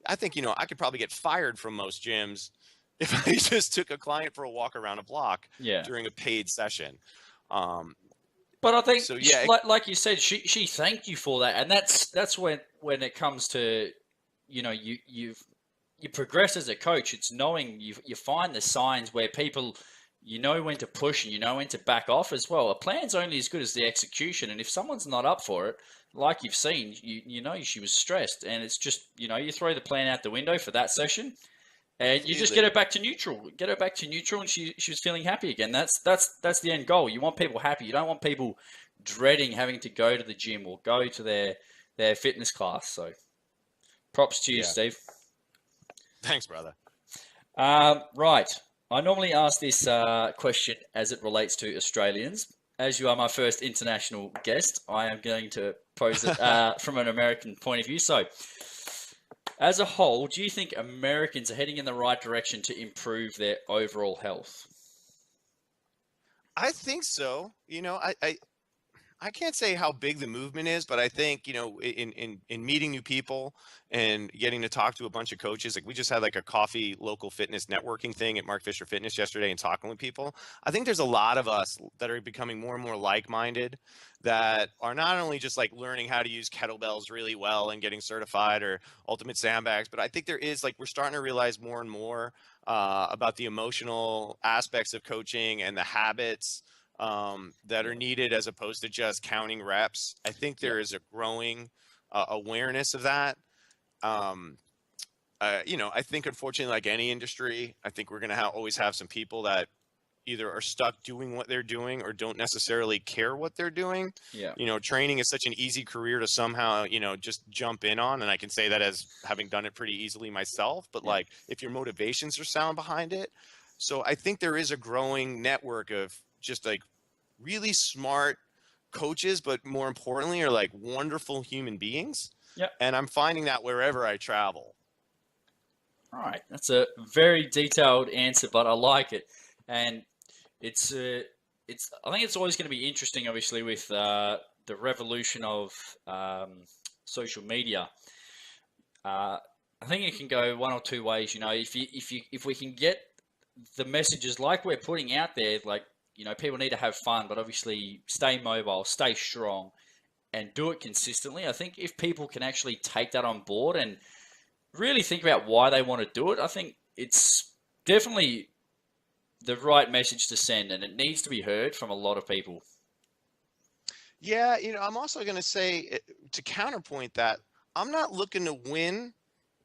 I think, I could probably get fired from most gyms if I just took a client for a walk around a block during a paid session. But I think, so, like you said, she thanked you for that. And that's when it comes to, you progress as a coach. It's knowing you find the signs where people, when to push and when to back off as well. A plan's only as good as the execution. And if someone's not up for it, like you've seen, she was stressed, and it's just, you throw the plan out the window for that session, and you just get her back to neutral. And she was feeling happy again. That's the end goal. You want people happy. You don't want people dreading having to go to the gym or go to their fitness class. So props to you, Steve. Thanks, brother. Right. I normally ask this question as it relates to Australians. As you are my first international guest, I am going to pose it from an American point of view. So, as a whole, do you think Americans are heading in the right direction to improve their overall health? I think so. I can't say how big the movement is, but I think, in meeting new people and getting to talk to a bunch of coaches, like we just had like a coffee local fitness networking thing at Mark Fisher Fitness yesterday and talking with people. I think there's a lot of us that are becoming more and more like-minded, that are not only just like learning how to use kettlebells really well and getting certified or ultimate sandbags, but I think there is, like, we're starting to realize more and more about the emotional aspects of coaching and the habits that are needed, as opposed to just counting reps. I think there is a growing awareness of that. I think, unfortunately, like any industry, I think we're going to always have some people that either are stuck doing what they're doing or don't necessarily care what they're doing. Yeah. Training is such an easy career to somehow, just jump in on. And I can say that as having done it pretty easily myself, but like, if your motivations are sound behind it. So I think there is a growing network of just like really smart coaches, but more importantly are like wonderful human beings. Yeah. And I'm finding that wherever I travel. All right. That's a very detailed answer, but I like it. And I think it's always going to be interesting, obviously, with the revolution of social media. I think it can go one or two ways. If we can get the messages like we're putting out there, like, people need to have fun, but obviously stay mobile, stay strong, and do it consistently. I think if people can actually take that on board and really think about why they want to do it, I think it's definitely the right message to send, and it needs to be heard from a lot of people. Yeah, I'm also going to say, to counterpoint that, I'm not looking to win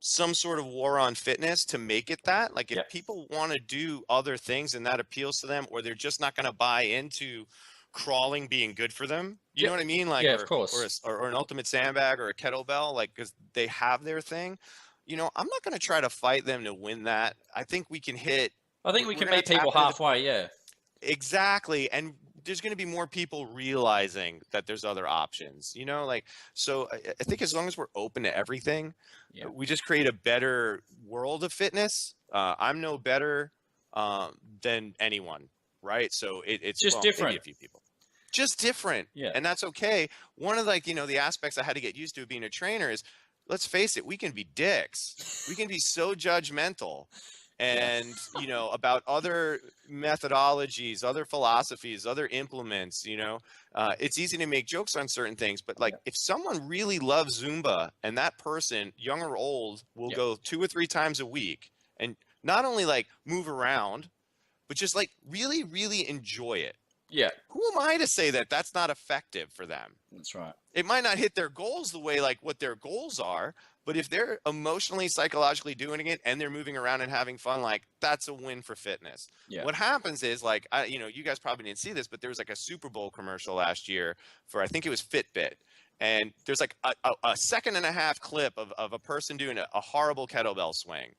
some sort of war on fitness to make it that. Like, if people want to do other things and that appeals to them, or they're just not going to buy into crawling being good for them, you know what I mean? Like, of course. Or an ultimate sandbag or a kettlebell, like, because they have their thing. you know, I'm not going to try to fight them to win that. I think we can hit. I think we We're can going to meet tap people into the halfway. Yeah. exactly, and there's going to be more people realizing that there's other options, you know, like, so I think as long as we're open to everything, Yeah. we just create a better world of fitness. I'm no better than anyone, right? So it's, Just well, maybe different. a few people, just different, Yeah. and that's okay. One of, like, you know, the aspects I had to get used to being a trainer is, let's face it, we can be dicks. We can be so judgmental Yeah. and, you know, about other methodologies, other philosophies, other implements, you know. It's easy to make jokes on certain things, but like, Yeah. if someone really loves Zumba and that person, young or old, will Yeah. go 2 or 3 times a week and not only like move around, but just like really, really enjoy it. Yeah. Who am I to say that that's not effective for them? That's right. It might not hit their goals the way like what their goals are, but if they're emotionally, psychologically doing it and they're moving around and having fun, like, that's a win for fitness. Yeah. What happens is, like, you know, you guys probably didn't see this, but there was like a Super Bowl commercial last year for, I think it was Fitbit. And there's like a second and a half clip of a person doing a horrible kettlebell swing.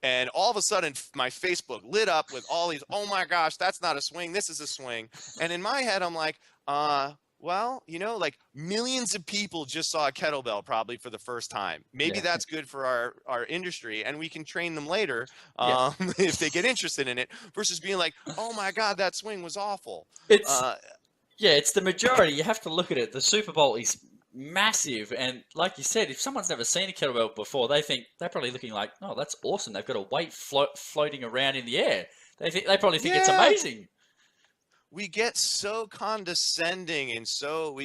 And all of a sudden, my Facebook lit up with all these, oh my gosh, that's not a swing, this is a swing. And in my head, I'm like, well, you know, like, millions of people just saw a kettlebell probably for the first time. Maybe Yeah. that's good for our industry, and we can train them later Yeah. if they get interested in it, versus being like, oh my God, that swing was awful. It's yeah, it's the majority. You have to look at it. The Super Bowl is massive, and like you said, if someone's never seen a kettlebell before, they're probably looking like, "Oh, that's awesome! They've got a weight floating around in the air." They probably think it's Yeah. amazing. We get so condescending, and so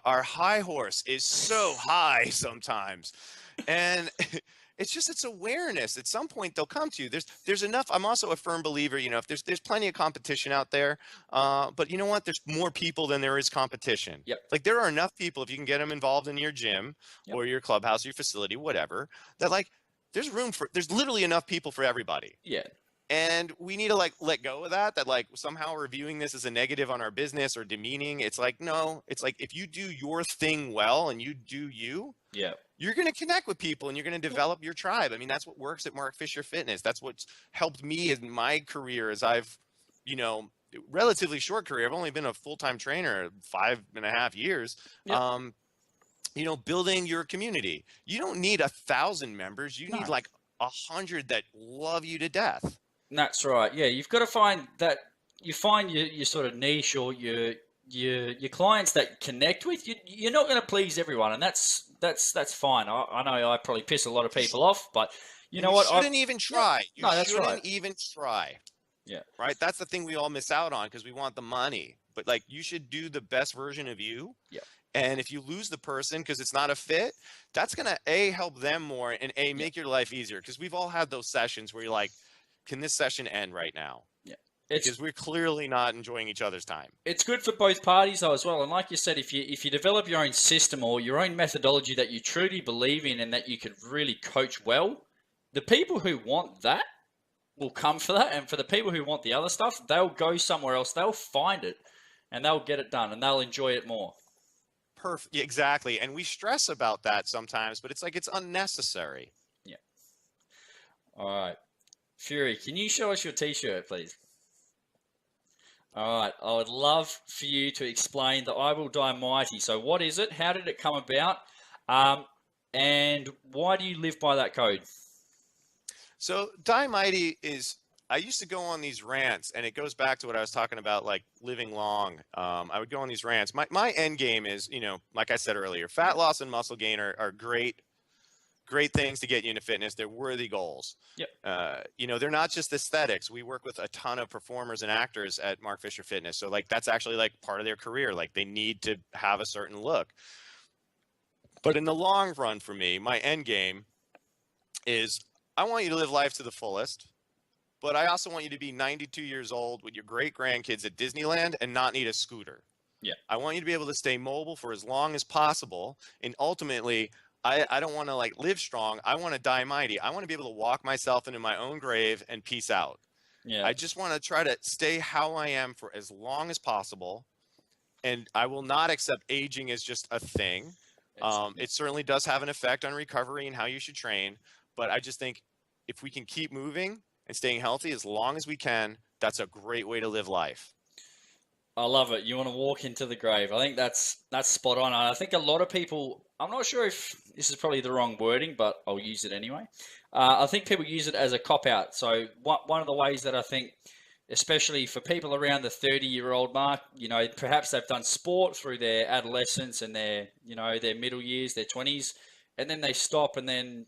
our high horse is so high sometimes, and it's awareness. At some point they'll come to you. There's enough. I'm also a firm believer, you know, if there's plenty of competition out there, but you know what, there's more people than there is competition. Yep. Like, there are enough people, if you can get them involved in your gym Yep. or your clubhouse, your facility, whatever, that, like, there's literally enough people for everybody. Yeah. And we need to, like, let go of that like somehow we're viewing this as a negative on our business or demeaning. It's like, no, it's like, if you do your thing well and you do you, Yeah. you're going to connect with people and you're going to develop your tribe. I mean, that's what works at Mark Fisher Fitness. That's what's helped me in my career, as I've, you know, relatively short career. I've only been a full-time trainer 5.5 years. Yep. You know, building your community. You don't need 1,000 members. You need No. like 100 that love you to death. That's right. Yeah, you've got to find that you find your sort of niche or your clients that connect with you. You're not going to please everyone, and that's fine. I know I probably piss a lot of people off, but you know what? You shouldn't even try. No, that's shouldn't right. even try. Yeah. Right? That's the thing we all miss out on because we want the money. But, like, you should do the best version of you. Yeah. And if you lose the person because it's not a fit, that's going to, A, help them more, and A, make your life easier. Because we've all had those sessions where you're like, can this session end right now? Yeah. Because we're clearly not enjoying each other's time. It's good for both parties though as well. And like you said, if you develop your own system or your own methodology that you truly believe in and that you can really coach well, the people who want that will come for that. And for the people who want the other stuff, they'll go somewhere else. They'll find it and they'll get it done and they'll enjoy it more. Perfect. Exactly. And we stress about that sometimes, but it's like, it's unnecessary. Yeah. All right. Fury, can you show us your t-shirt, please? All right. I would love for you to explain the I Will Die Mighty. So what is it? How did it come about? And why do you live by that code? So Die Mighty is, I used to go on these rants, and it goes back to what I was talking about, like living long. I would go on these rants. My end game is, you know, like I said earlier, fat loss and muscle gain are great things to get you into fitness. They're worthy goals. Yep. You know, they're not just aesthetics. We work with a ton of performers and actors at Mark Fisher Fitness. So, like, that's actually like part of their career. Like, they need to have a certain look. But in the long run for me, my end game is, I want you to live life to the fullest, but I also want you to be 92 years old with your great grandkids at Disneyland and not need a scooter. Yeah. I want you to be able to stay mobile for as long as possible. And ultimately, I don't want to, like, live strong. I want to die mighty. I want to be able to walk myself into my own grave and peace out. Yeah. I just want to try to stay how I am for as long as possible. And I will not accept aging as just a thing. It certainly does have an effect on recovery and how you should train. But I just think if we can keep moving and staying healthy as long as we can, that's a great way to live life. I love it. You want to walk into the grave. I think that's spot on. I think a lot of people, I'm not sure if this is probably the wrong wording, but I'll use it anyway. I think people use it as a cop-out. So one of the ways that I think, especially for people around the 30-year-old mark, perhaps they've done sport through their adolescence and their middle years, their 20s, and then they stop, and then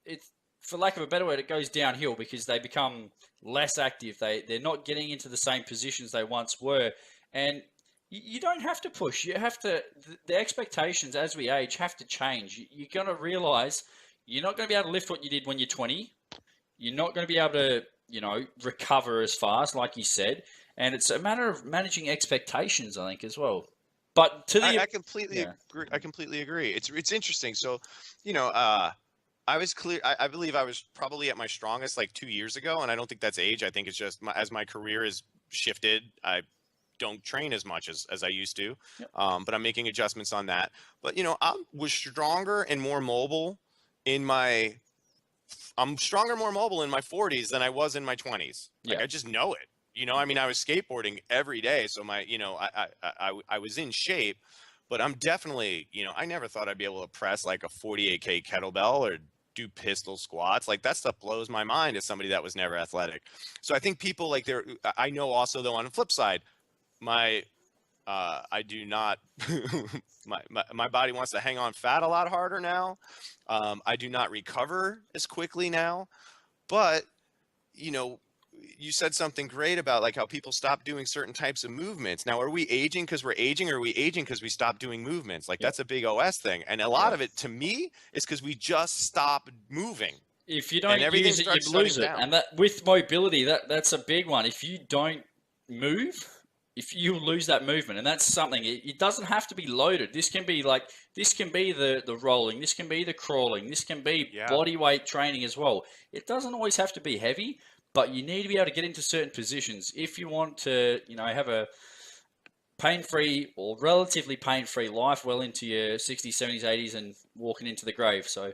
it's, for lack of a better word, it goes downhill because they become less active. They're not getting into the same positions they once were. And you don't have to push. You have to, the expectations as we age have to change. You're going to realize you're not going to be able to lift what you did when you're 20. You're not going to be able to, recover as fast, like you said. And it's a matter of managing expectations, I think, as well. But I completely agree. I completely agree. It's interesting. So, I was clear. I believe I was probably at my strongest like 2 years ago, and I don't think that's age. I think it's just as my career has shifted, I don't train as much as I used to. Yep. But I'm making adjustments on that. But I was stronger and more mobile I'm stronger, more mobile in my 40s than I was in my 20s. Like I just know it. I mean, I was skateboarding every day, so I was in shape. But I'm definitely, I never thought I'd be able to press like a 48K kettlebell or do pistol squats. Like that stuff blows my mind as somebody that was never athletic. So I think people like I know also though on the flip side, I do not, my body wants to hang on fat a lot harder now. I do not recover as quickly now, but you said something great about like how people stop doing certain types of movements. Now, are we aging because we're aging, or are we aging because we stop doing movements? Like that's a big OS thing. And a lot of it to me is because we just stop moving. If you don't use it, you lose it. And that with mobility, that's a big one. If you don't move, if you lose that movement, and that's something, it doesn't have to be loaded. This can be the rolling, this can be the crawling, this can be body weight training as well. It doesn't always have to be heavy, but you need to be able to get into certain positions if you want to, have a pain-free or relatively pain-free life well into your 60s, 70s, 80s and walking into the grave. So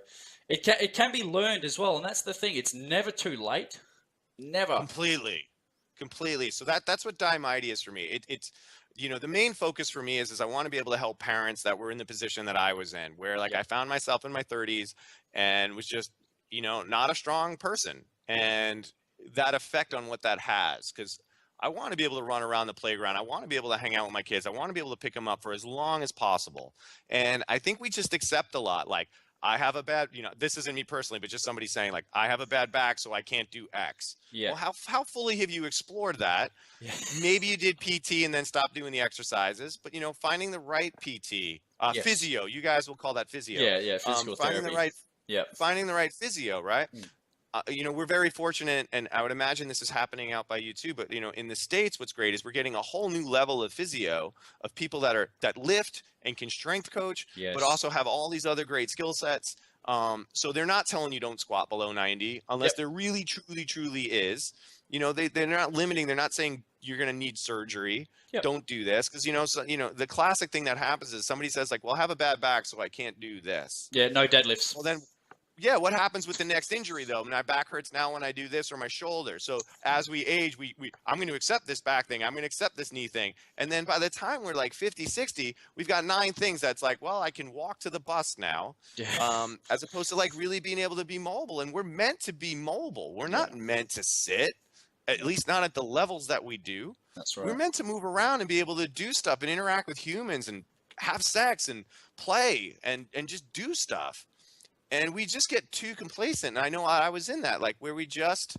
it can be learned as well, and that's the thing. It's never too late. Never. Completely. So that's what Die Mighty is for me. It's the main focus for me is I want to be able to help parents that were in the position that I was in, where I found myself in my 30s and was just, not a strong person. And that effect on what that has, because I want to be able to run around the playground. I want to be able to hang out with my kids. I want to be able to pick them up for as long as possible. And I think we just accept a lot. Like I have a bad, this isn't me personally, but just somebody saying like, I have a bad back, so I can't do X. Yeah. Well, how fully have you explored that? Yeah. Maybe you did PT and then stopped doing the exercises, but finding the right PT, physio, you guys will call that physio. Yeah. Physical therapy. Finding the right physio, right? We're very fortunate, and I would imagine this is happening out by you too, but in the States, what's great is we're getting a whole new level of physio of people that lift and can strength coach, but also have all these other great skill sets. So they're not telling you don't squat below 90 unless there really, truly is. They're not limiting. They're not saying you're going to need surgery. Don't do this. Because, the classic thing that happens is somebody says like, well, I have a bad back, so I can't do this. Yeah, no deadlifts. Well, then what happens with the next injury though? My back hurts now when I do this, or my shoulder. So as we age, I'm going to accept this back thing. I'm going to accept this knee thing. And then by the time we're like 50, 60, we've got 9 things that's like, well, I can walk to the bus now, as opposed to like really being able to be mobile. And we're meant to be mobile. We're not meant to sit, at least not at the levels that we do. That's right. We're meant to move around and be able to do stuff and interact with humans and have sex and play and just do stuff. And we just get too complacent. And I know I was in that, like where we just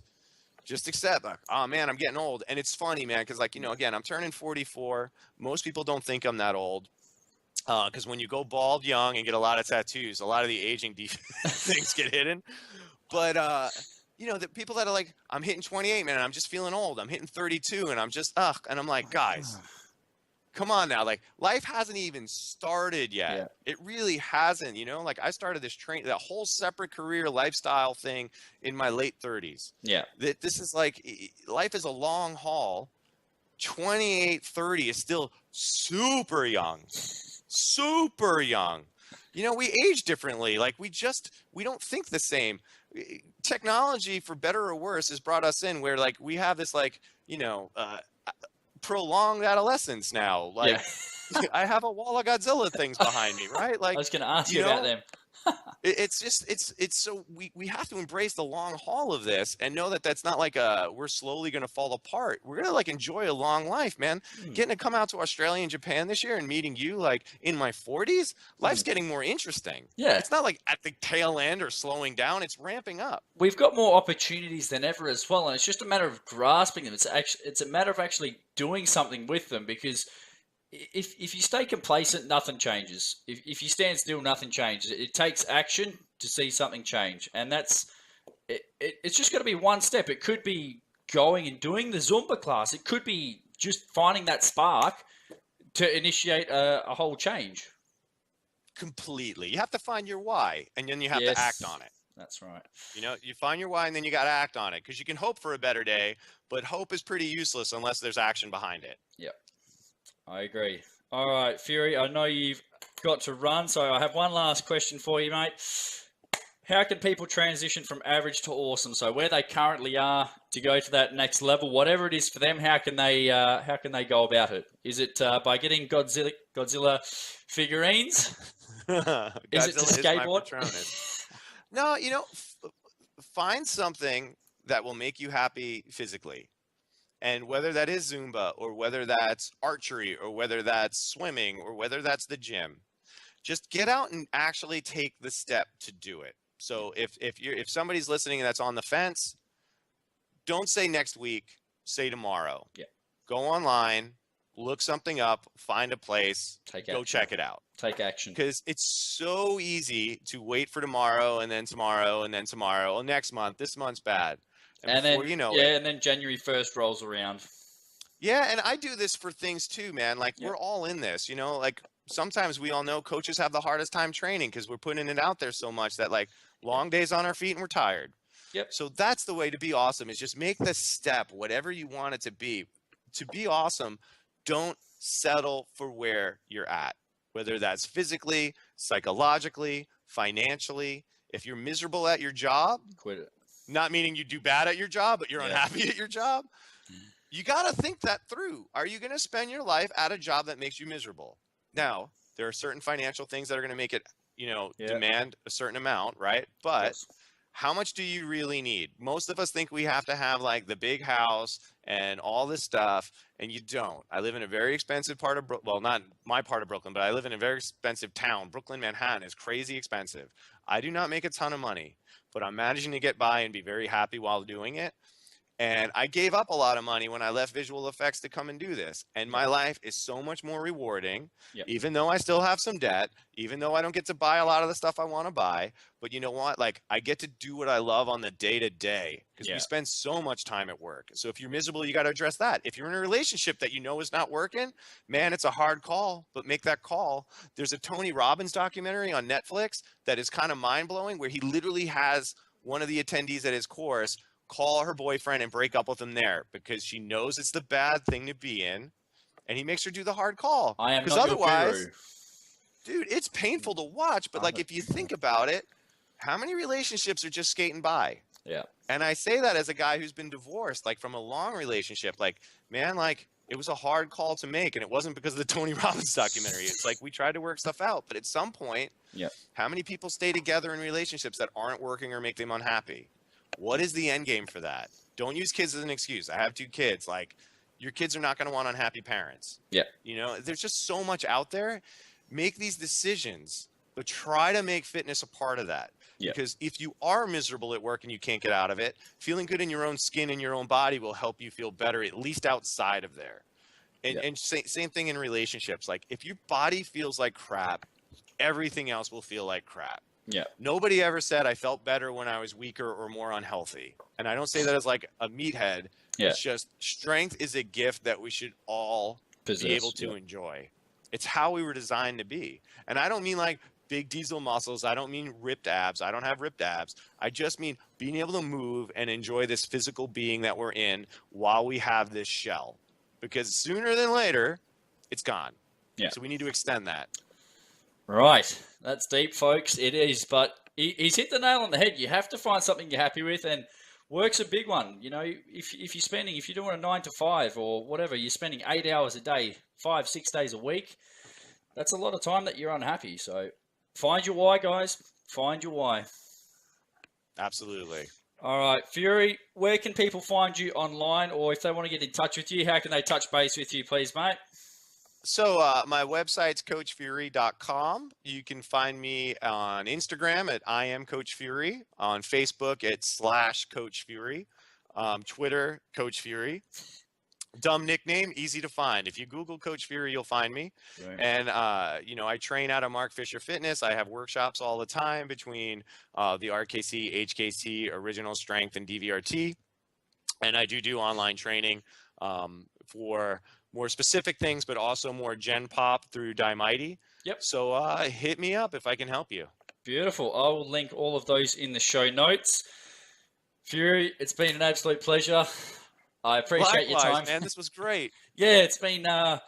accept, like, oh man, I'm getting old. And it's funny, man, because like, again, I'm turning 44. Most people don't think I'm that old. Because when you go bald young and get a lot of tattoos, a lot of the aging things get hidden. But, the people that are like, I'm hitting 28, man, and I'm just feeling old. I'm hitting 32 and I'm just, and I'm like, guys, come on now, like life hasn't even started yet. Yeah. It really hasn't, like I started this that whole separate career lifestyle thing in my late 30s. Yeah. This is like, life is a long haul. 28, 30 is still super young. We age differently. Like we don't think the same. technology, for better or worse, has brought us in where like we have this like, prolonged adolescence now. Yeah. Like I have a wall of Godzilla things behind me, right? I Like, was going to ask you you about know, them. it's just it's so we have to embrace the long haul of this and know that that's not like we're slowly going to fall apart. We're going to like enjoy a long life, man. Getting to come out to Australia and Japan this year and meeting you like in my 40s, life's getting more interesting. Yeah. It's not like at the tail end or slowing down, it's ramping up. We've got more opportunities than ever as well, and it's just a matter of grasping them. It's a matter of actually doing something with them, because if you stay complacent, nothing changes. If you stand still, nothing changes. It takes action to see something change, and it's just got to be one step. It could be going and doing the Zumba class. It could be just finding that spark to initiate a whole change. Completely. You have to find your why, and then you have Yes, to act on it. That's right. You find your why, and then you got to act on it, because you can hope for a better day, but hope is pretty useless unless there's action behind it. Yep. I agree. All right, Fury, I know you've got to run, so I have one last question for you, mate. How can people transition from average to awesome? So where they currently are to go to that next level, whatever it is for them, how can they go about it? Is it by getting Godzilla figurines? Is it to skateboard? No, find something that will make you happy physically. And whether that is Zumba, or whether that's archery, or whether that's swimming, or whether that's the gym, just get out and actually take the step to do it. So if somebody's listening that's on the fence, don't say next week, say tomorrow. Yeah. Go online, look something up, find a place, go check it out. Take action. Because it's so easy to wait for tomorrow, and then tomorrow, and then tomorrow, or next month. This month's bad. And before you know it, and then January 1st rolls around. Yeah, and I do this for things too, man. Like, we're all in this, like sometimes we all know coaches have the hardest time training because we're putting it out there so much that like long days on our feet and we're tired. Yep. So that's the way to be awesome, is just make the step, whatever you want it to be. To be awesome, don't settle for where you're at, whether that's physically, psychologically, financially. If you're miserable at your job, quit it. Not meaning you do bad at your job, but you're unhappy at your job. You got to think that through. Are you going to spend your life at a job that makes you miserable? Now, there are certain financial things that are going to make it, demand a certain amount, right? But how much do you really need? Most of us think we have to have like the big house and all this stuff, and you don't. I live in a very expensive part of Brooklyn. Well, not my part of Brooklyn, but I live in a very expensive town. Brooklyn, Manhattan is crazy expensive. I do not make a ton of money, but I'm managing to get by and be very happy while doing it. And I gave up a lot of money when I left visual effects to come and do this. And my life is so much more rewarding, even though I still have some debt, even though I don't get to buy a lot of the stuff I want to buy. But you know what? Like, I get to do what I love on the day to day, because we spend so much time at work. So if you're miserable, you got to address that. If you're in a relationship that you know is not working, man, it's a hard call, but make that call. There's a Tony Robbins documentary on Netflix that is kind of mind blowing, where he literally has one of the attendees at his course call her boyfriend and break up with him there, because she knows it's the bad thing to be in, and he makes her do the hard call. I am not your guru. Dude, it's painful to watch, but like, if you think about it, how many relationships are just skating by? Yeah. And I say that as a guy who's been divorced, like from a long relationship. Like, man, like, it was a hard call to make, and it wasn't because of the Tony Robbins documentary. It's like we tried to work stuff out, but at some point, how many people stay together in relationships that aren't working or make them unhappy? What is the end game for that? Don't use kids as an excuse. I have 2 kids. Like, your kids are not going to want unhappy parents. Yeah. There's just so much out there. Make these decisions, but try to make fitness a part of that. Yeah. Because if you are miserable at work and you can't get out of it, feeling good in your own skin and your own body will help you feel better, at least outside of there. And same thing in relationships. Like, if your body feels like crap, everything else will feel like crap. Yeah. Nobody ever said I felt better when I was weaker or more unhealthy. And I don't say that as like a meathead. Yeah. It's just, strength is a gift that we should all be able to enjoy. It's how we were designed to be. And I don't mean like big diesel muscles. I don't mean ripped abs. I don't have ripped abs. I just mean being able to move and enjoy this physical being that we're in while we have this shell. Because sooner than later, it's gone. Yeah. So we need to extend that. Right. That's deep, folks. It is. But He's hit the nail on the head. You have to find something you're happy with, and work's a big one. You know, if you're doing a 9 to 5 or whatever, you're spending 8 hours a day, 5-6 days a week. That's a lot of time that you're unhappy. So find your why, guys. Find your why. Absolutely. All right, Fury, where can people find you online, or if they want to get in touch with you, how can they touch base with you, please, mate? So my website's coachfury.com. You can find me on Instagram at I am Coach Fury, on Facebook at /CoachFury, Twitter, Coach Fury. Dumb nickname, easy to find. If you Google Coach Fury, you'll find me. Right. And, I train out of Mark Fisher Fitness. I have workshops all the time between the RKC, HKC, Original Strength, and DVRT. And I do online training for more specific things, but also more Gen Pop through Mighty. Yep. So hit me up if I can help you. Beautiful. I will link all of those in the show notes. Fury, it's been an absolute pleasure. I appreciate your time, man. This was great. Yeah, it's been a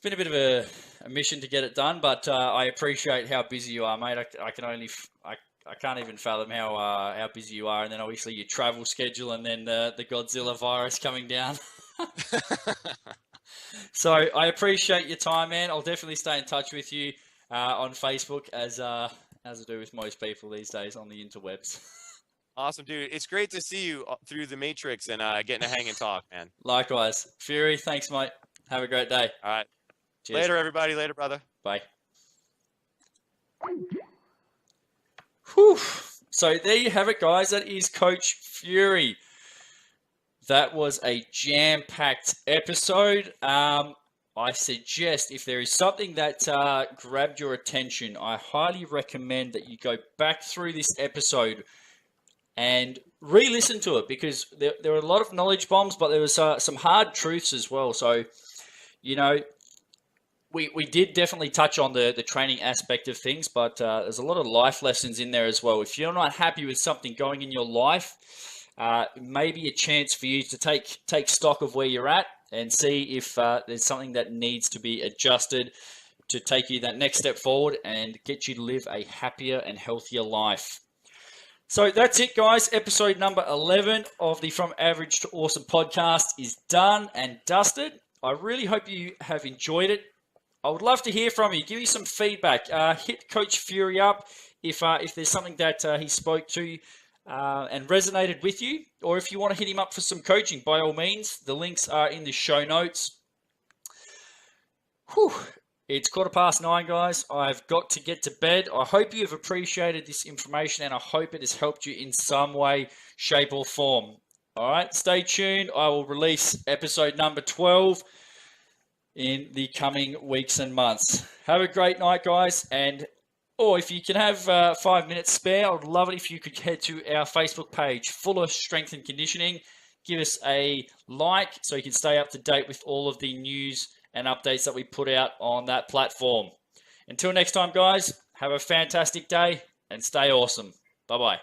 bit of a mission to get it done, but I appreciate how busy you are, mate. I can't even fathom how busy you are, and then obviously your travel schedule, and then the Godzilla virus coming down. So I appreciate your time, man. I'll definitely stay in touch with you on Facebook, as I do with most people these days on the interwebs. Awesome, dude. It's great to see you through the Matrix and getting to hang and talk, man. Likewise. Fury, thanks, mate. Have a great day. All right. Cheers. Later, everybody. Later, brother. Bye. Whew. So there you have it, guys. That is Coach Fury. That was a jam-packed episode. I suggest if there is something that grabbed your attention, I highly recommend that you go back through this episode and re-listen to it, because there were a lot of knowledge bombs, but there was some hard truths as well. So, we did definitely touch on the training aspect of things, but there's a lot of life lessons in there as well. If you're not happy with something going in your life, maybe a chance for you to take stock of where you're at and see if there's something that needs to be adjusted to take you that next step forward and get you to live a happier and healthier life. So that's it, guys. Episode number 11 of the From Average to Awesome podcast is done and dusted. I really hope you have enjoyed it. I would love to hear from you. Give me some feedback. Hit Coach Fury up if there's something that he spoke to and resonated with you, or if you want to hit him up for some coaching, by all means. The links are in the show notes. Whew. It's 9:15, guys. I've got to get to bed. I hope you have appreciated this information, and I hope it has helped you in some way, shape, or form. All right, stay tuned. I will release episode number 12 in the coming weeks and months. Have a great night, guys. And if you can have 5 minutes spare, I would love it if you could head to our Facebook page, Fulla Strength and Conditioning. Give us a like so you can stay up to date with all of the news and updates that we put out on that platform. Until next time, guys, have a fantastic day and stay awesome. Bye-bye.